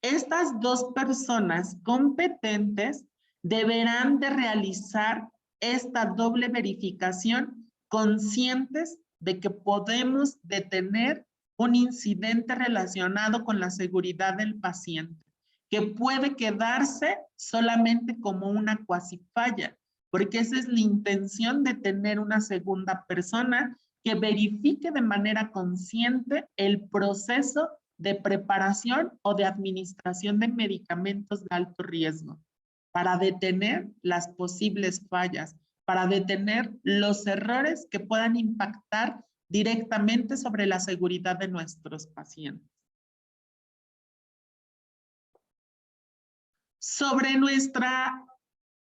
Estas dos personas competentes deberán de realizar esta doble verificación conscientes de que podemos detener un incidente relacionado con la seguridad del paciente, que puede quedarse solamente como una cuasi falla, porque esa es la intención de tener una segunda persona que verifique de manera consciente el proceso de preparación o de administración de medicamentos de alto riesgo, para detener las posibles fallas, para detener los errores que puedan impactar directamente sobre la seguridad de nuestros pacientes. Sobre nuestra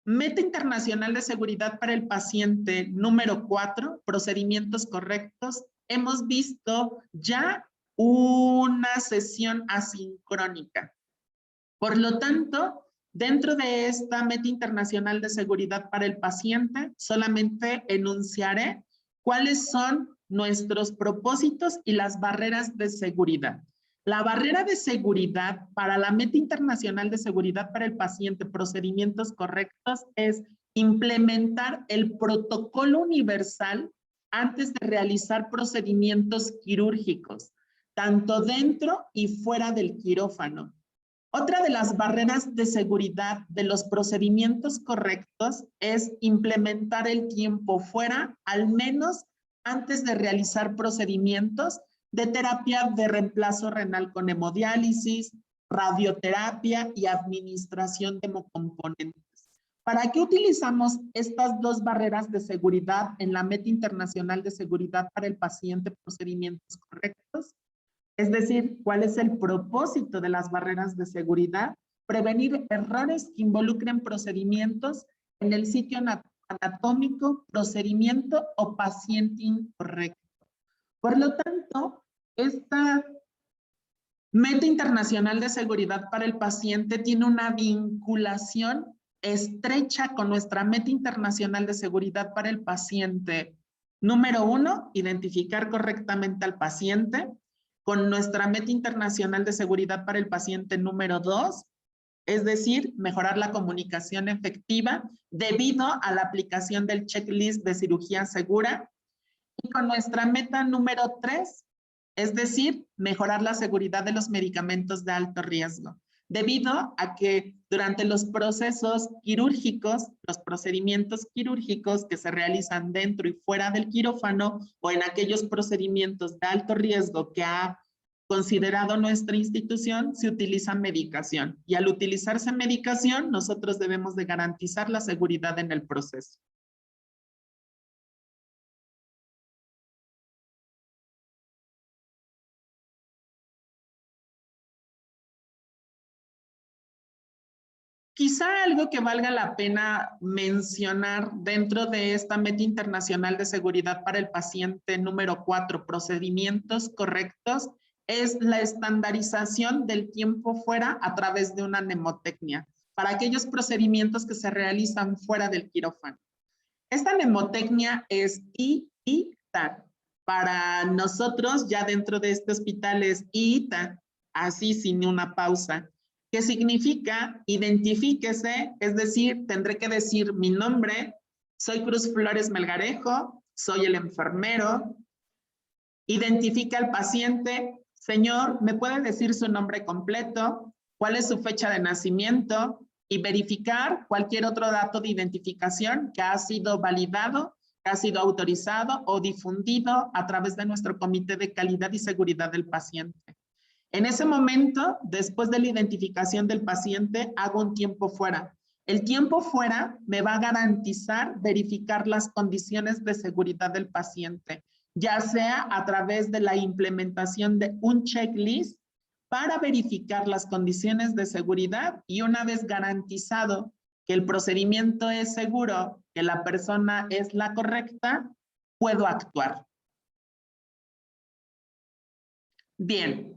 meta internacional de seguridad para el paciente número 4, procedimientos correctos, hemos visto ya una sesión asincrónica. Por lo tanto, dentro de esta meta internacional de seguridad para el paciente, solamente enunciaré cuáles son nuestros propósitos y las barreras de seguridad. La barrera de seguridad para la meta internacional de seguridad para el paciente, procedimientos correctos, es implementar el protocolo universal antes de realizar procedimientos quirúrgicos, tanto dentro y fuera del quirófano. Otra de las barreras de seguridad de los procedimientos correctos es implementar el tiempo fuera, al menos antes de realizar procedimientos de terapia de reemplazo renal con hemodiálisis, radioterapia y administración de hemocomponentes. ¿Para qué utilizamos estas dos barreras de seguridad en la meta internacional de seguridad para el paciente, procedimientos correctos? Es decir, ¿cuál es el propósito de las barreras de seguridad? Prevenir errores que involucren procedimientos en el sitio anatómico, procedimiento o paciente incorrecto. Por lo tanto, esta meta internacional de seguridad para el paciente tiene una vinculación estrecha con nuestra meta internacional de seguridad para el paciente. Número 1, identificar correctamente al paciente. Con nuestra meta internacional de seguridad para el paciente número 2, es decir, mejorar la comunicación efectiva debido a la aplicación del checklist de cirugía segura. Y con nuestra meta número 3, es decir, mejorar la seguridad de los medicamentos de alto riesgo, debido a que durante los procesos quirúrgicos, los procedimientos quirúrgicos que se realizan dentro y fuera del quirófano o en aquellos procedimientos de alto riesgo que ha considerado nuestra institución, se utiliza medicación. Y al utilizarse medicación, nosotros debemos de garantizar la seguridad en el proceso. Quizá algo que valga la pena mencionar dentro de esta meta internacional de seguridad para el paciente número 4, procedimientos correctos, es la estandarización del tiempo fuera a través de una mnemotecnia para aquellos procedimientos que se realizan fuera del quirófano. Esta mnemotecnia es ITA. Para nosotros, ya dentro de este hospital es ITA, así sin una pausa. ¿Qué significa? Identifíquese, es decir, tendré que decir mi nombre, soy Cruz Flores Melgarejo, soy el enfermero. Identifica al paciente, señor, ¿me puede decir su nombre completo? ¿Cuál es su fecha de nacimiento? Y verificar cualquier otro dato de identificación que ha sido validado, que ha sido autorizado o difundido a través de nuestro Comité de Calidad y Seguridad del Paciente. En ese momento, después de la identificación del paciente, hago un tiempo fuera. El tiempo fuera me va a garantizar verificar las condiciones de seguridad del paciente, ya sea a través de la implementación de un checklist para verificar las condiciones de seguridad y una vez garantizado que el procedimiento es seguro, que la persona es la correcta, puedo actuar. Bien.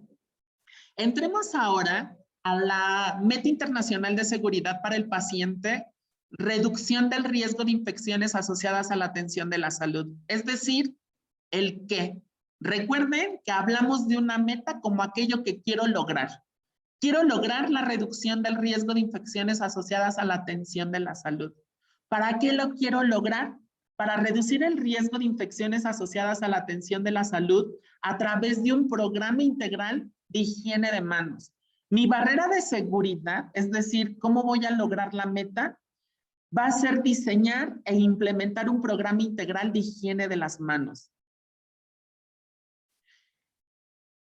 Entremos ahora a la meta internacional de seguridad para el paciente, reducción del riesgo de infecciones asociadas a la atención de la salud. Es decir, el qué. Recuerden que hablamos de una meta como aquello que quiero lograr. Quiero lograr la reducción del riesgo de infecciones asociadas a la atención de la salud. ¿Para qué lo quiero lograr? Para reducir el riesgo de infecciones asociadas a la atención de la salud a través de un programa integral de higiene de manos. Mi barrera de seguridad, es decir, cómo voy a lograr la meta, va a ser diseñar e implementar un programa integral de higiene de las manos.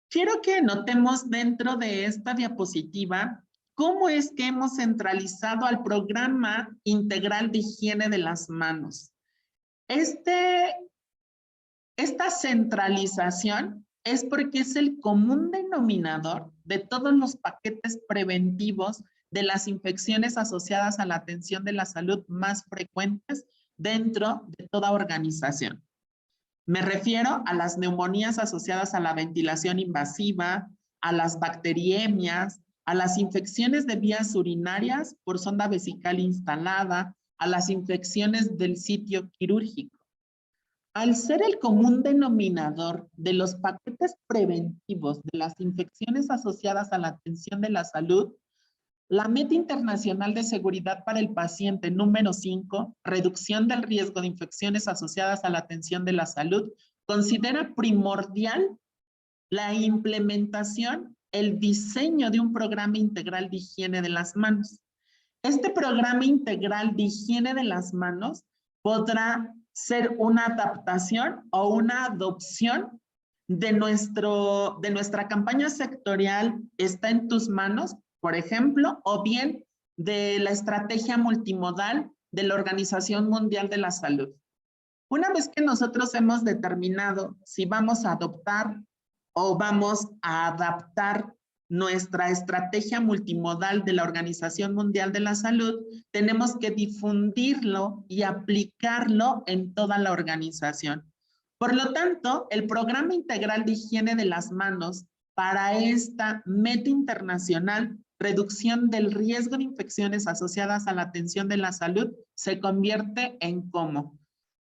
Quiero que notemos dentro de esta diapositiva cómo es que hemos centralizado al programa integral de higiene de las manos. Esta centralización es porque es el común denominador de todos los paquetes preventivos de las infecciones asociadas a la atención de la salud más frecuentes dentro de toda organización. Me refiero a las neumonías asociadas a la ventilación invasiva, a las bacteriemias, a las infecciones de vías urinarias por sonda vesical instalada, a las infecciones del sitio quirúrgico. Al ser el común denominador de los paquetes preventivos de las infecciones asociadas a la atención de la salud, la meta internacional de seguridad para el paciente número 5, reducción del riesgo de infecciones asociadas a la atención de la salud, considera primordial la implementación, el diseño de un programa integral de higiene de las manos. Este programa integral de higiene de las manos podrá ser una adaptación o una adopción de nuestra campaña sectorial Está en tus manos, por ejemplo, o bien de la estrategia multimodal de la Organización Mundial de la Salud. Una vez que nosotros hemos determinado si vamos a adoptar o vamos a adaptar nuestra estrategia multimodal de la Organización Mundial de la Salud, tenemos que difundirlo y aplicarlo en toda la organización. Por lo tanto, el programa integral de higiene de las manos para esta meta internacional reducción del riesgo de infecciones asociadas a la atención de la salud, se convierte en cómo.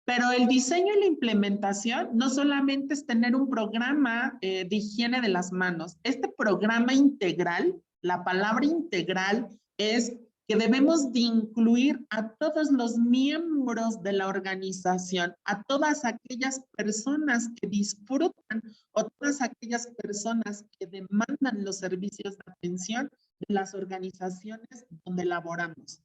Pero el diseño y la implementación no solamente es tener un programa de higiene de las manos. Este programa integral, la palabra integral es que debemos de incluir a todos los miembros de la organización, a todas aquellas personas que disfrutan o todas aquellas personas que demandan los servicios de atención de las organizaciones donde laboramos.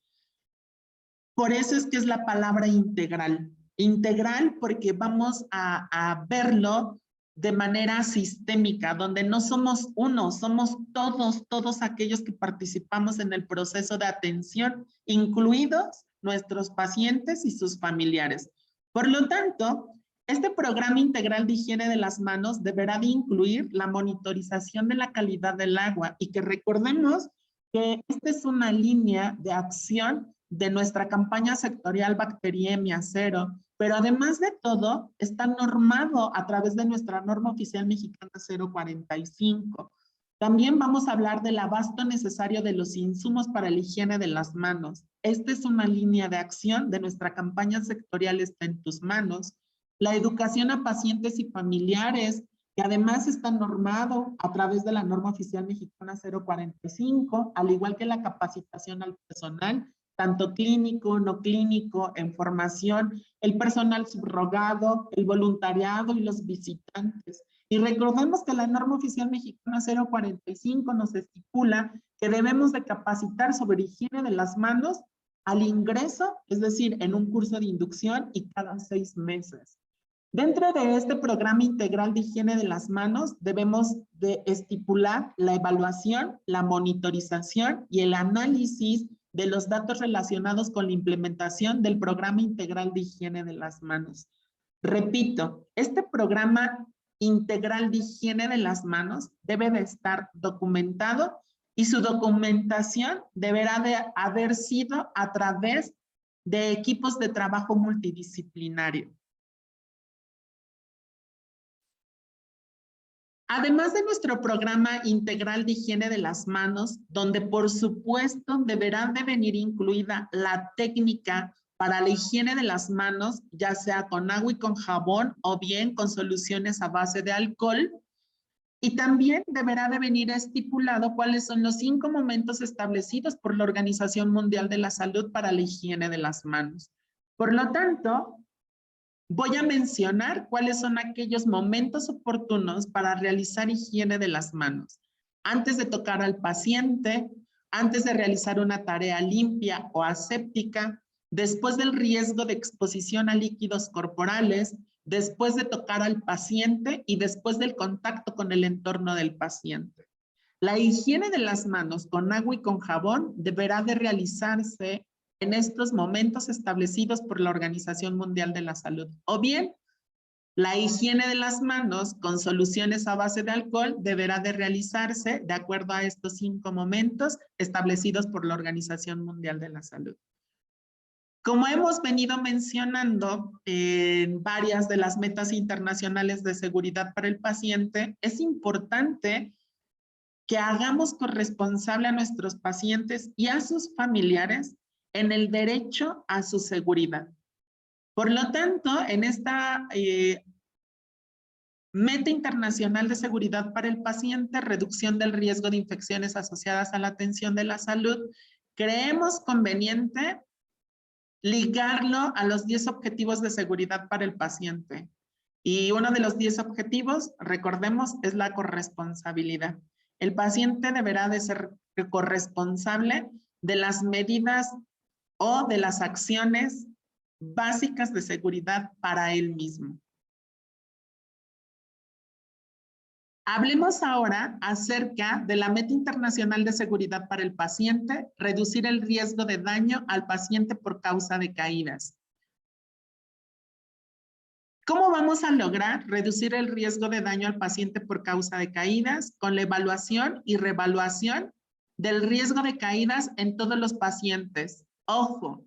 Por eso es que es la palabra integral. Integral porque vamos a verlo de manera sistémica, donde no somos uno, somos todos aquellos que participamos en el proceso de atención, incluidos nuestros pacientes y sus familiares. Por lo tanto, este programa integral de higiene de las manos deberá de incluir la monitorización de la calidad del agua y que recordemos que esta es una línea de acción de nuestra campaña sectorial Bacteriemia Cero, pero además de todo, está normado a través de nuestra norma oficial mexicana 045. También vamos a hablar del abasto necesario de los insumos para la higiene de las manos. Esta es una línea de acción de nuestra campaña sectorial Está en tus manos. La educación a pacientes y familiares, que además está normado a través de la norma oficial mexicana 045, al igual que la capacitación al personal, tanto clínico, no clínico, en formación, el personal subrogado, el voluntariado y los visitantes. Y recordemos que la norma oficial mexicana 045 nos estipula que debemos de capacitar sobre higiene de las manos al ingreso, es decir, en un curso de inducción y cada 6 meses. Dentro de este programa integral de higiene de las manos, debemos de estipular la evaluación, la monitorización y el análisis de los datos relacionados con la implementación del programa integral de higiene de las manos. Repito, este programa integral de higiene de las manos debe de estar documentado y su documentación deberá de haber sido a través de equipos de trabajo multidisciplinario. Además de nuestro programa integral de higiene de las manos, donde por supuesto deberá de venir incluida la técnica para la higiene de las manos, ya sea con agua y con jabón o bien con soluciones a base de alcohol. Y también deberá de venir estipulado cuáles son los 5 momentos establecidos por la Organización Mundial de la Salud para la higiene de las manos. Por lo tanto, voy a mencionar cuáles son aquellos momentos oportunos para realizar higiene de las manos. Antes de tocar al paciente, antes de realizar una tarea limpia o aséptica, después del riesgo de exposición a líquidos corporales, después de tocar al paciente y después del contacto con el entorno del paciente. La higiene de las manos con agua y con jabón deberá de realizarse en estos momentos establecidos por la Organización Mundial de la Salud. O bien, la higiene de las manos con soluciones a base de alcohol deberá de realizarse de acuerdo a estos 5 momentos establecidos por la Organización Mundial de la Salud. Como hemos venido mencionando en varias de las metas internacionales de seguridad para el paciente, es importante que hagamos corresponsable a nuestros pacientes y a sus familiares en el derecho a su seguridad. Por lo tanto, en esta meta internacional de seguridad para el paciente, reducción del riesgo de infecciones asociadas a la atención de la salud, creemos conveniente ligarlo a los 10 objetivos de seguridad para el paciente. Y uno de los 10 objetivos, recordemos, es la corresponsabilidad. El paciente deberá de ser corresponsable de las medidas o de las acciones básicas de seguridad para él mismo. Hablemos ahora acerca de la meta internacional de seguridad para el paciente, reducir el riesgo de daño al paciente por causa de caídas. ¿Cómo vamos a lograr reducir el riesgo de daño al paciente por causa de caídas? Con la evaluación y reevaluación del riesgo de caídas en todos los pacientes. Ojo,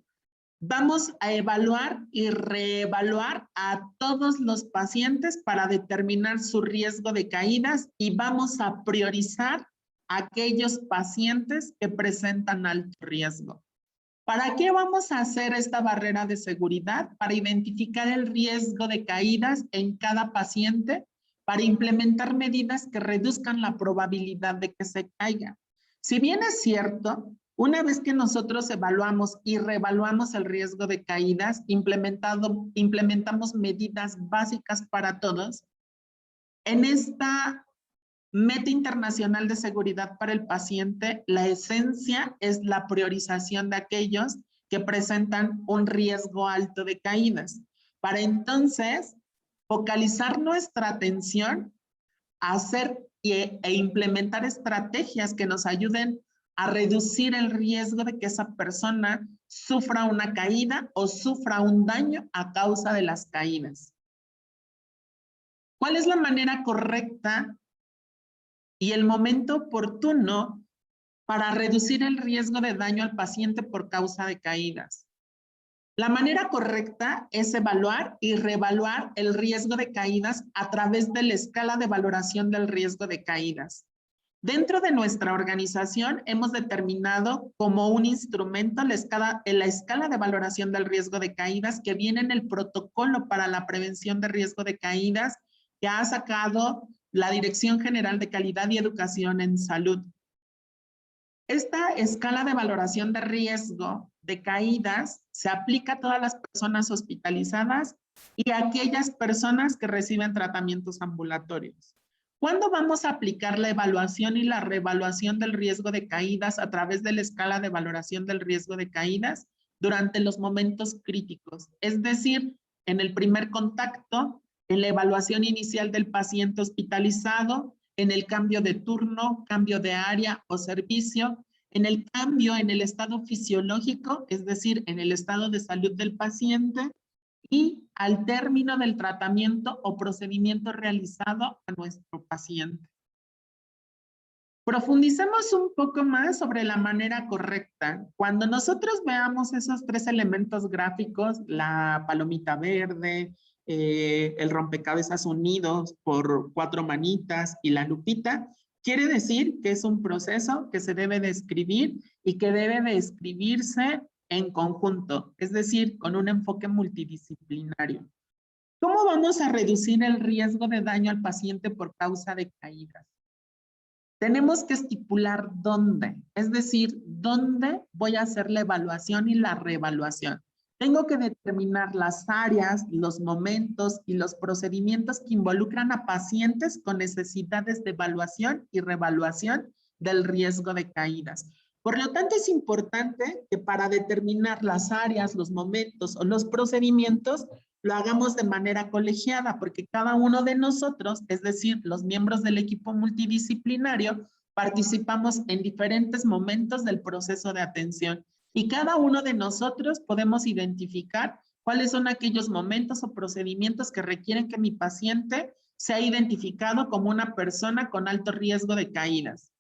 vamos a evaluar y reevaluar a todos los pacientes para determinar su riesgo de caídas y vamos a priorizar aquellos pacientes que presentan alto riesgo. ¿Para qué vamos a hacer esta barrera de seguridad? Para identificar el riesgo de caídas en cada paciente, para implementar medidas que reduzcan la probabilidad de que se caiga. Si bien es cierto, una vez que nosotros evaluamos y reevaluamos el riesgo de caídas, implementamos medidas básicas para todos, en esta meta internacional de seguridad para el paciente, la esencia es la priorización de aquellos que presentan un riesgo alto de caídas. Para entonces, focalizar nuestra atención a hacer e implementar estrategias que nos ayuden a reducir el riesgo de que esa persona sufra una caída o sufra un daño a causa de las caídas. ¿Cuál es la manera correcta y el momento oportuno para reducir el riesgo de daño al paciente por causa de caídas? La manera correcta es evaluar y reevaluar el riesgo de caídas a través de la escala de valoración del riesgo de caídas. Dentro de nuestra organización hemos determinado como un instrumento la escala de valoración del riesgo de caídas que viene en el protocolo para la prevención de riesgo de caídas que ha sacado la Dirección General de Calidad y Educación en Salud. Esta escala de valoración de riesgo de caídas se aplica a todas las personas hospitalizadas y a aquellas personas que reciben tratamientos ambulatorios. ¿Cuándo vamos a aplicar la evaluación y la reevaluación del riesgo de caídas a través de la escala de valoración del riesgo de caídas? Durante los momentos críticos, es decir, en el primer contacto, en la evaluación inicial del paciente hospitalizado, en el cambio de turno, cambio de área o servicio, en el cambio en el estado fisiológico, es decir, en el estado de salud del paciente, y al término del tratamiento o procedimiento realizado a nuestro paciente. Profundicemos un poco más sobre la manera correcta. Cuando nosotros veamos esos tres elementos gráficos, la palomita verde, el rompecabezas unidos por 4 manitas y la lupita, quiere decir que es un proceso que se debe de escribir y que debe de escribirse en conjunto, es decir, con un enfoque multidisciplinario. ¿Cómo vamos a reducir el riesgo de daño al paciente por causa de caídas? Tenemos que estipular dónde, es decir, dónde voy a hacer la evaluación y la reevaluación. Tengo que determinar las áreas, los momentos y los procedimientos que involucran a pacientes con necesidades de evaluación y reevaluación del riesgo de caídas. Por lo tanto, es importante que para determinar las áreas, los momentos o los procedimientos, lo hagamos de manera colegiada, porque cada uno de nosotros, es decir, los miembros del equipo multidisciplinario, participamos en diferentes momentos del proceso de atención y cada uno de nosotros podemos identificar cuáles son aquellos momentos o procedimientos que requieren que mi paciente sea identificado como una persona con alto riesgo de caídas.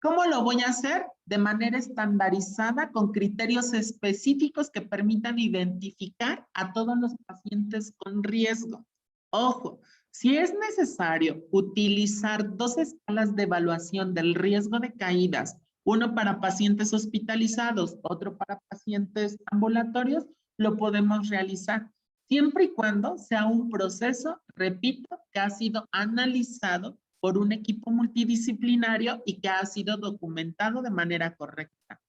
¿Cómo lo voy a hacer? De manera estandarizada, con criterios específicos que permitan identificar a todos los pacientes con riesgo. Ojo, si es necesario utilizar 2 escalas de evaluación del riesgo de caídas, uno para pacientes hospitalizados, otro para pacientes ambulatorios, lo podemos realizar, siempre y cuando sea un proceso, repito, que ha sido analizado por un equipo multidisciplinario y que ha sido documentado de manera correcta.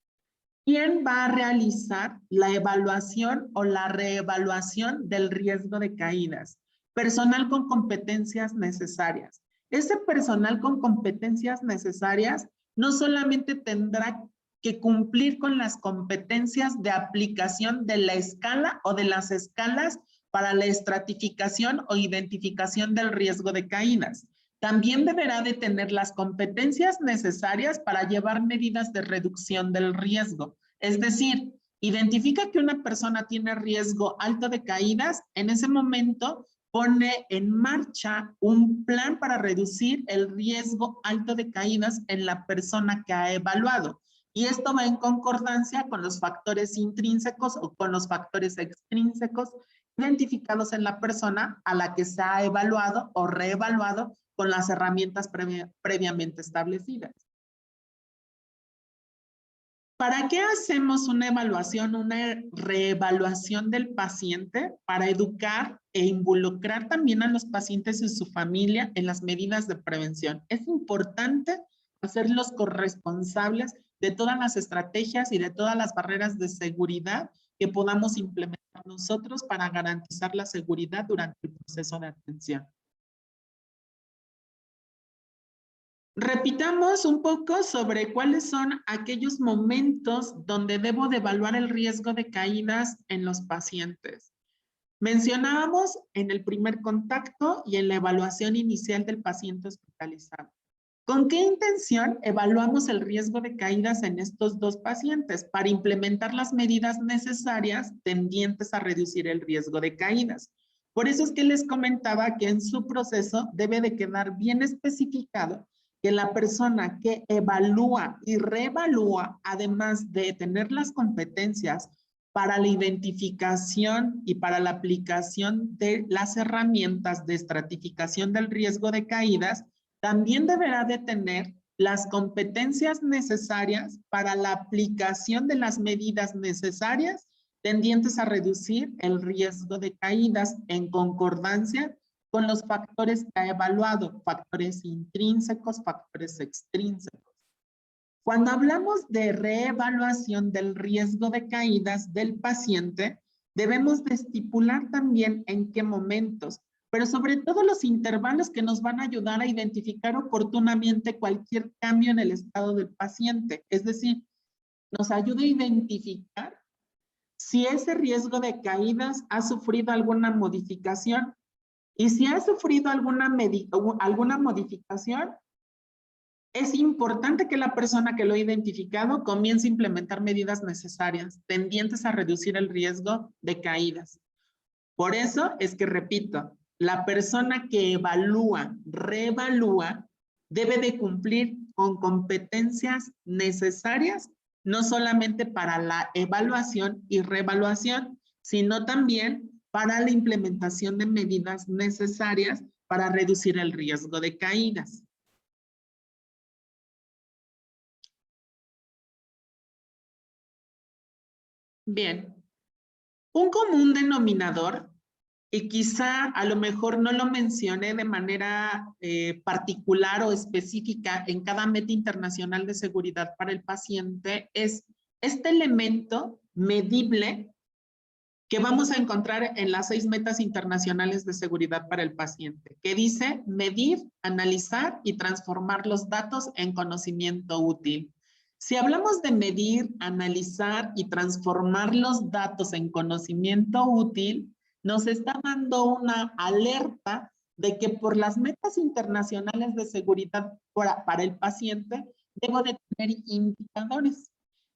¿Quién va a realizar la evaluación o la reevaluación del riesgo de caídas? Personal con competencias necesarias. Ese personal con competencias necesarias no solamente tendrá que cumplir con las competencias de aplicación de la escala o de las escalas para la estratificación o identificación del riesgo de caídas. También deberá de tener las competencias necesarias para llevar medidas de reducción del riesgo. Es decir, identifica que una persona tiene riesgo alto de caídas, en ese momento pone en marcha un plan para reducir el riesgo alto de caídas en la persona que ha evaluado. Y esto va en concordancia con los factores intrínsecos o con los factores extrínsecos identificados en la persona a la que se ha evaluado o reevaluado con las herramientas previamente establecidas. ¿Para qué hacemos una evaluación, una reevaluación del paciente? Para educar e involucrar también a los pacientes y su familia en las medidas de prevención. Es importante hacerlos corresponsables de todas las estrategias y de todas las barreras de seguridad que podamos implementar nosotros para garantizar la seguridad durante el proceso de atención. Repitamos un poco sobre cuáles son aquellos momentos donde debo de evaluar el riesgo de caídas en los pacientes. Mencionábamos en el primer contacto y en la evaluación inicial del paciente hospitalizado. ¿Con qué intención evaluamos el riesgo de caídas en estos dos pacientes? Para implementar las medidas necesarias tendientes a reducir el riesgo de caídas. Por eso es que les comentaba que en su proceso debe de quedar bien especificado que la persona que evalúa y reevalúa, además de tener las competencias para la identificación y para la aplicación de las herramientas de estratificación del riesgo de caídas, también deberá de tener las competencias necesarias para la aplicación de las medidas necesarias tendientes a reducir el riesgo de caídas en concordancia con los factores que ha evaluado, factores intrínsecos, factores extrínsecos. Cuando hablamos de reevaluación del riesgo de caídas del paciente, debemos de estipular también en qué momentos, pero sobre todo los intervalos que nos van a ayudar a identificar oportunamente cualquier cambio en el estado del paciente. Es decir, nos ayuda a identificar si ese riesgo de caídas ha sufrido alguna modificación. Y si ha sufrido alguna modificación, es importante que la persona que lo ha identificado comience a implementar medidas necesarias tendientes a reducir el riesgo de caídas. Por eso es que, repito, la persona que evalúa, reevalúa, debe de cumplir con competencias necesarias, no solamente para la evaluación y reevaluación, sino también para la implementación de medidas necesarias para reducir el riesgo de caídas. Bien, un común denominador, y quizá a lo mejor no lo mencioné de manera particular o específica en cada meta internacional de seguridad para el paciente, es este elemento medible que vamos a encontrar en las 6 metas internacionales de seguridad para el paciente, que dice medir, analizar y transformar los datos en conocimiento útil. Si hablamos de medir, analizar y transformar los datos en conocimiento útil, nos está dando una alerta de que por las metas internacionales de seguridad para el paciente, debo de tener indicadores.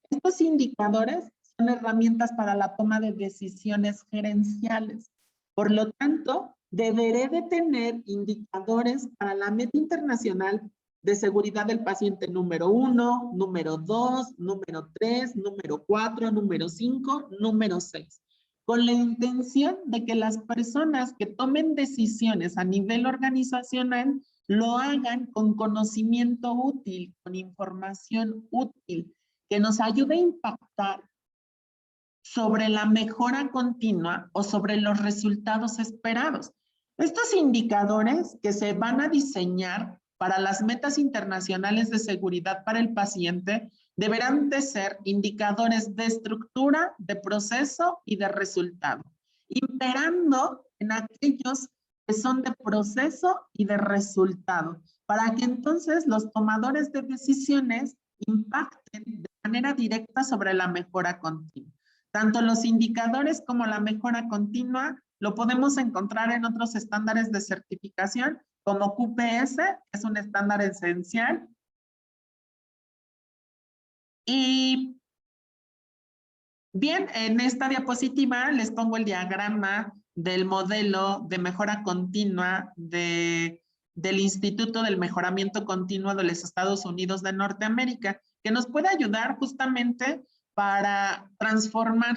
Estos indicadores son herramientas para la toma de decisiones gerenciales. Por lo tanto, deberé de tener indicadores para la meta internacional de seguridad del paciente número 1, número 2, número 3, número 4, número 5, número 6, con la intención de que las personas que tomen decisiones a nivel organizacional lo hagan con conocimiento útil, con información útil, que nos ayude a impactar sobre la mejora continua o sobre los resultados esperados. Estos indicadores que se van a diseñar para las metas internacionales de seguridad para el paciente deberán de ser indicadores de estructura, de proceso y de resultado, imperando en aquellos que son de proceso y de resultado, para que entonces los tomadores de decisiones impacten de manera directa sobre la mejora continua. Tanto los indicadores como la mejora continua lo podemos encontrar en otros estándares de certificación como QPS, que es un estándar esencial. Y bien, en esta diapositiva les pongo el diagrama del modelo de mejora continua del Instituto del Mejoramiento Continuo de los Estados Unidos de Norteamérica, que nos puede ayudar justamente para transformar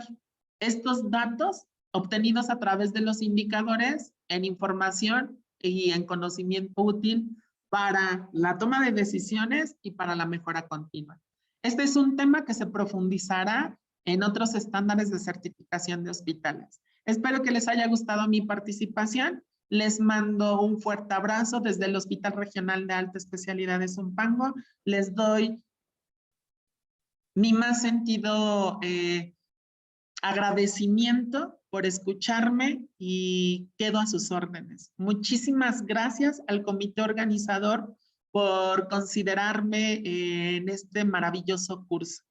estos datos obtenidos a través de los indicadores en información y en conocimiento útil para la toma de decisiones y para la mejora continua. Este es un tema que se profundizará en otros estándares de certificación de hospitales. Espero que les haya gustado mi participación. Les mando un fuerte abrazo desde el Hospital Regional de Alta Especialidad de Zumpango. Les doy mi más sentido agradecimiento por escucharme y quedo a sus órdenes. Muchísimas gracias al comité organizador por considerarme en este maravilloso curso.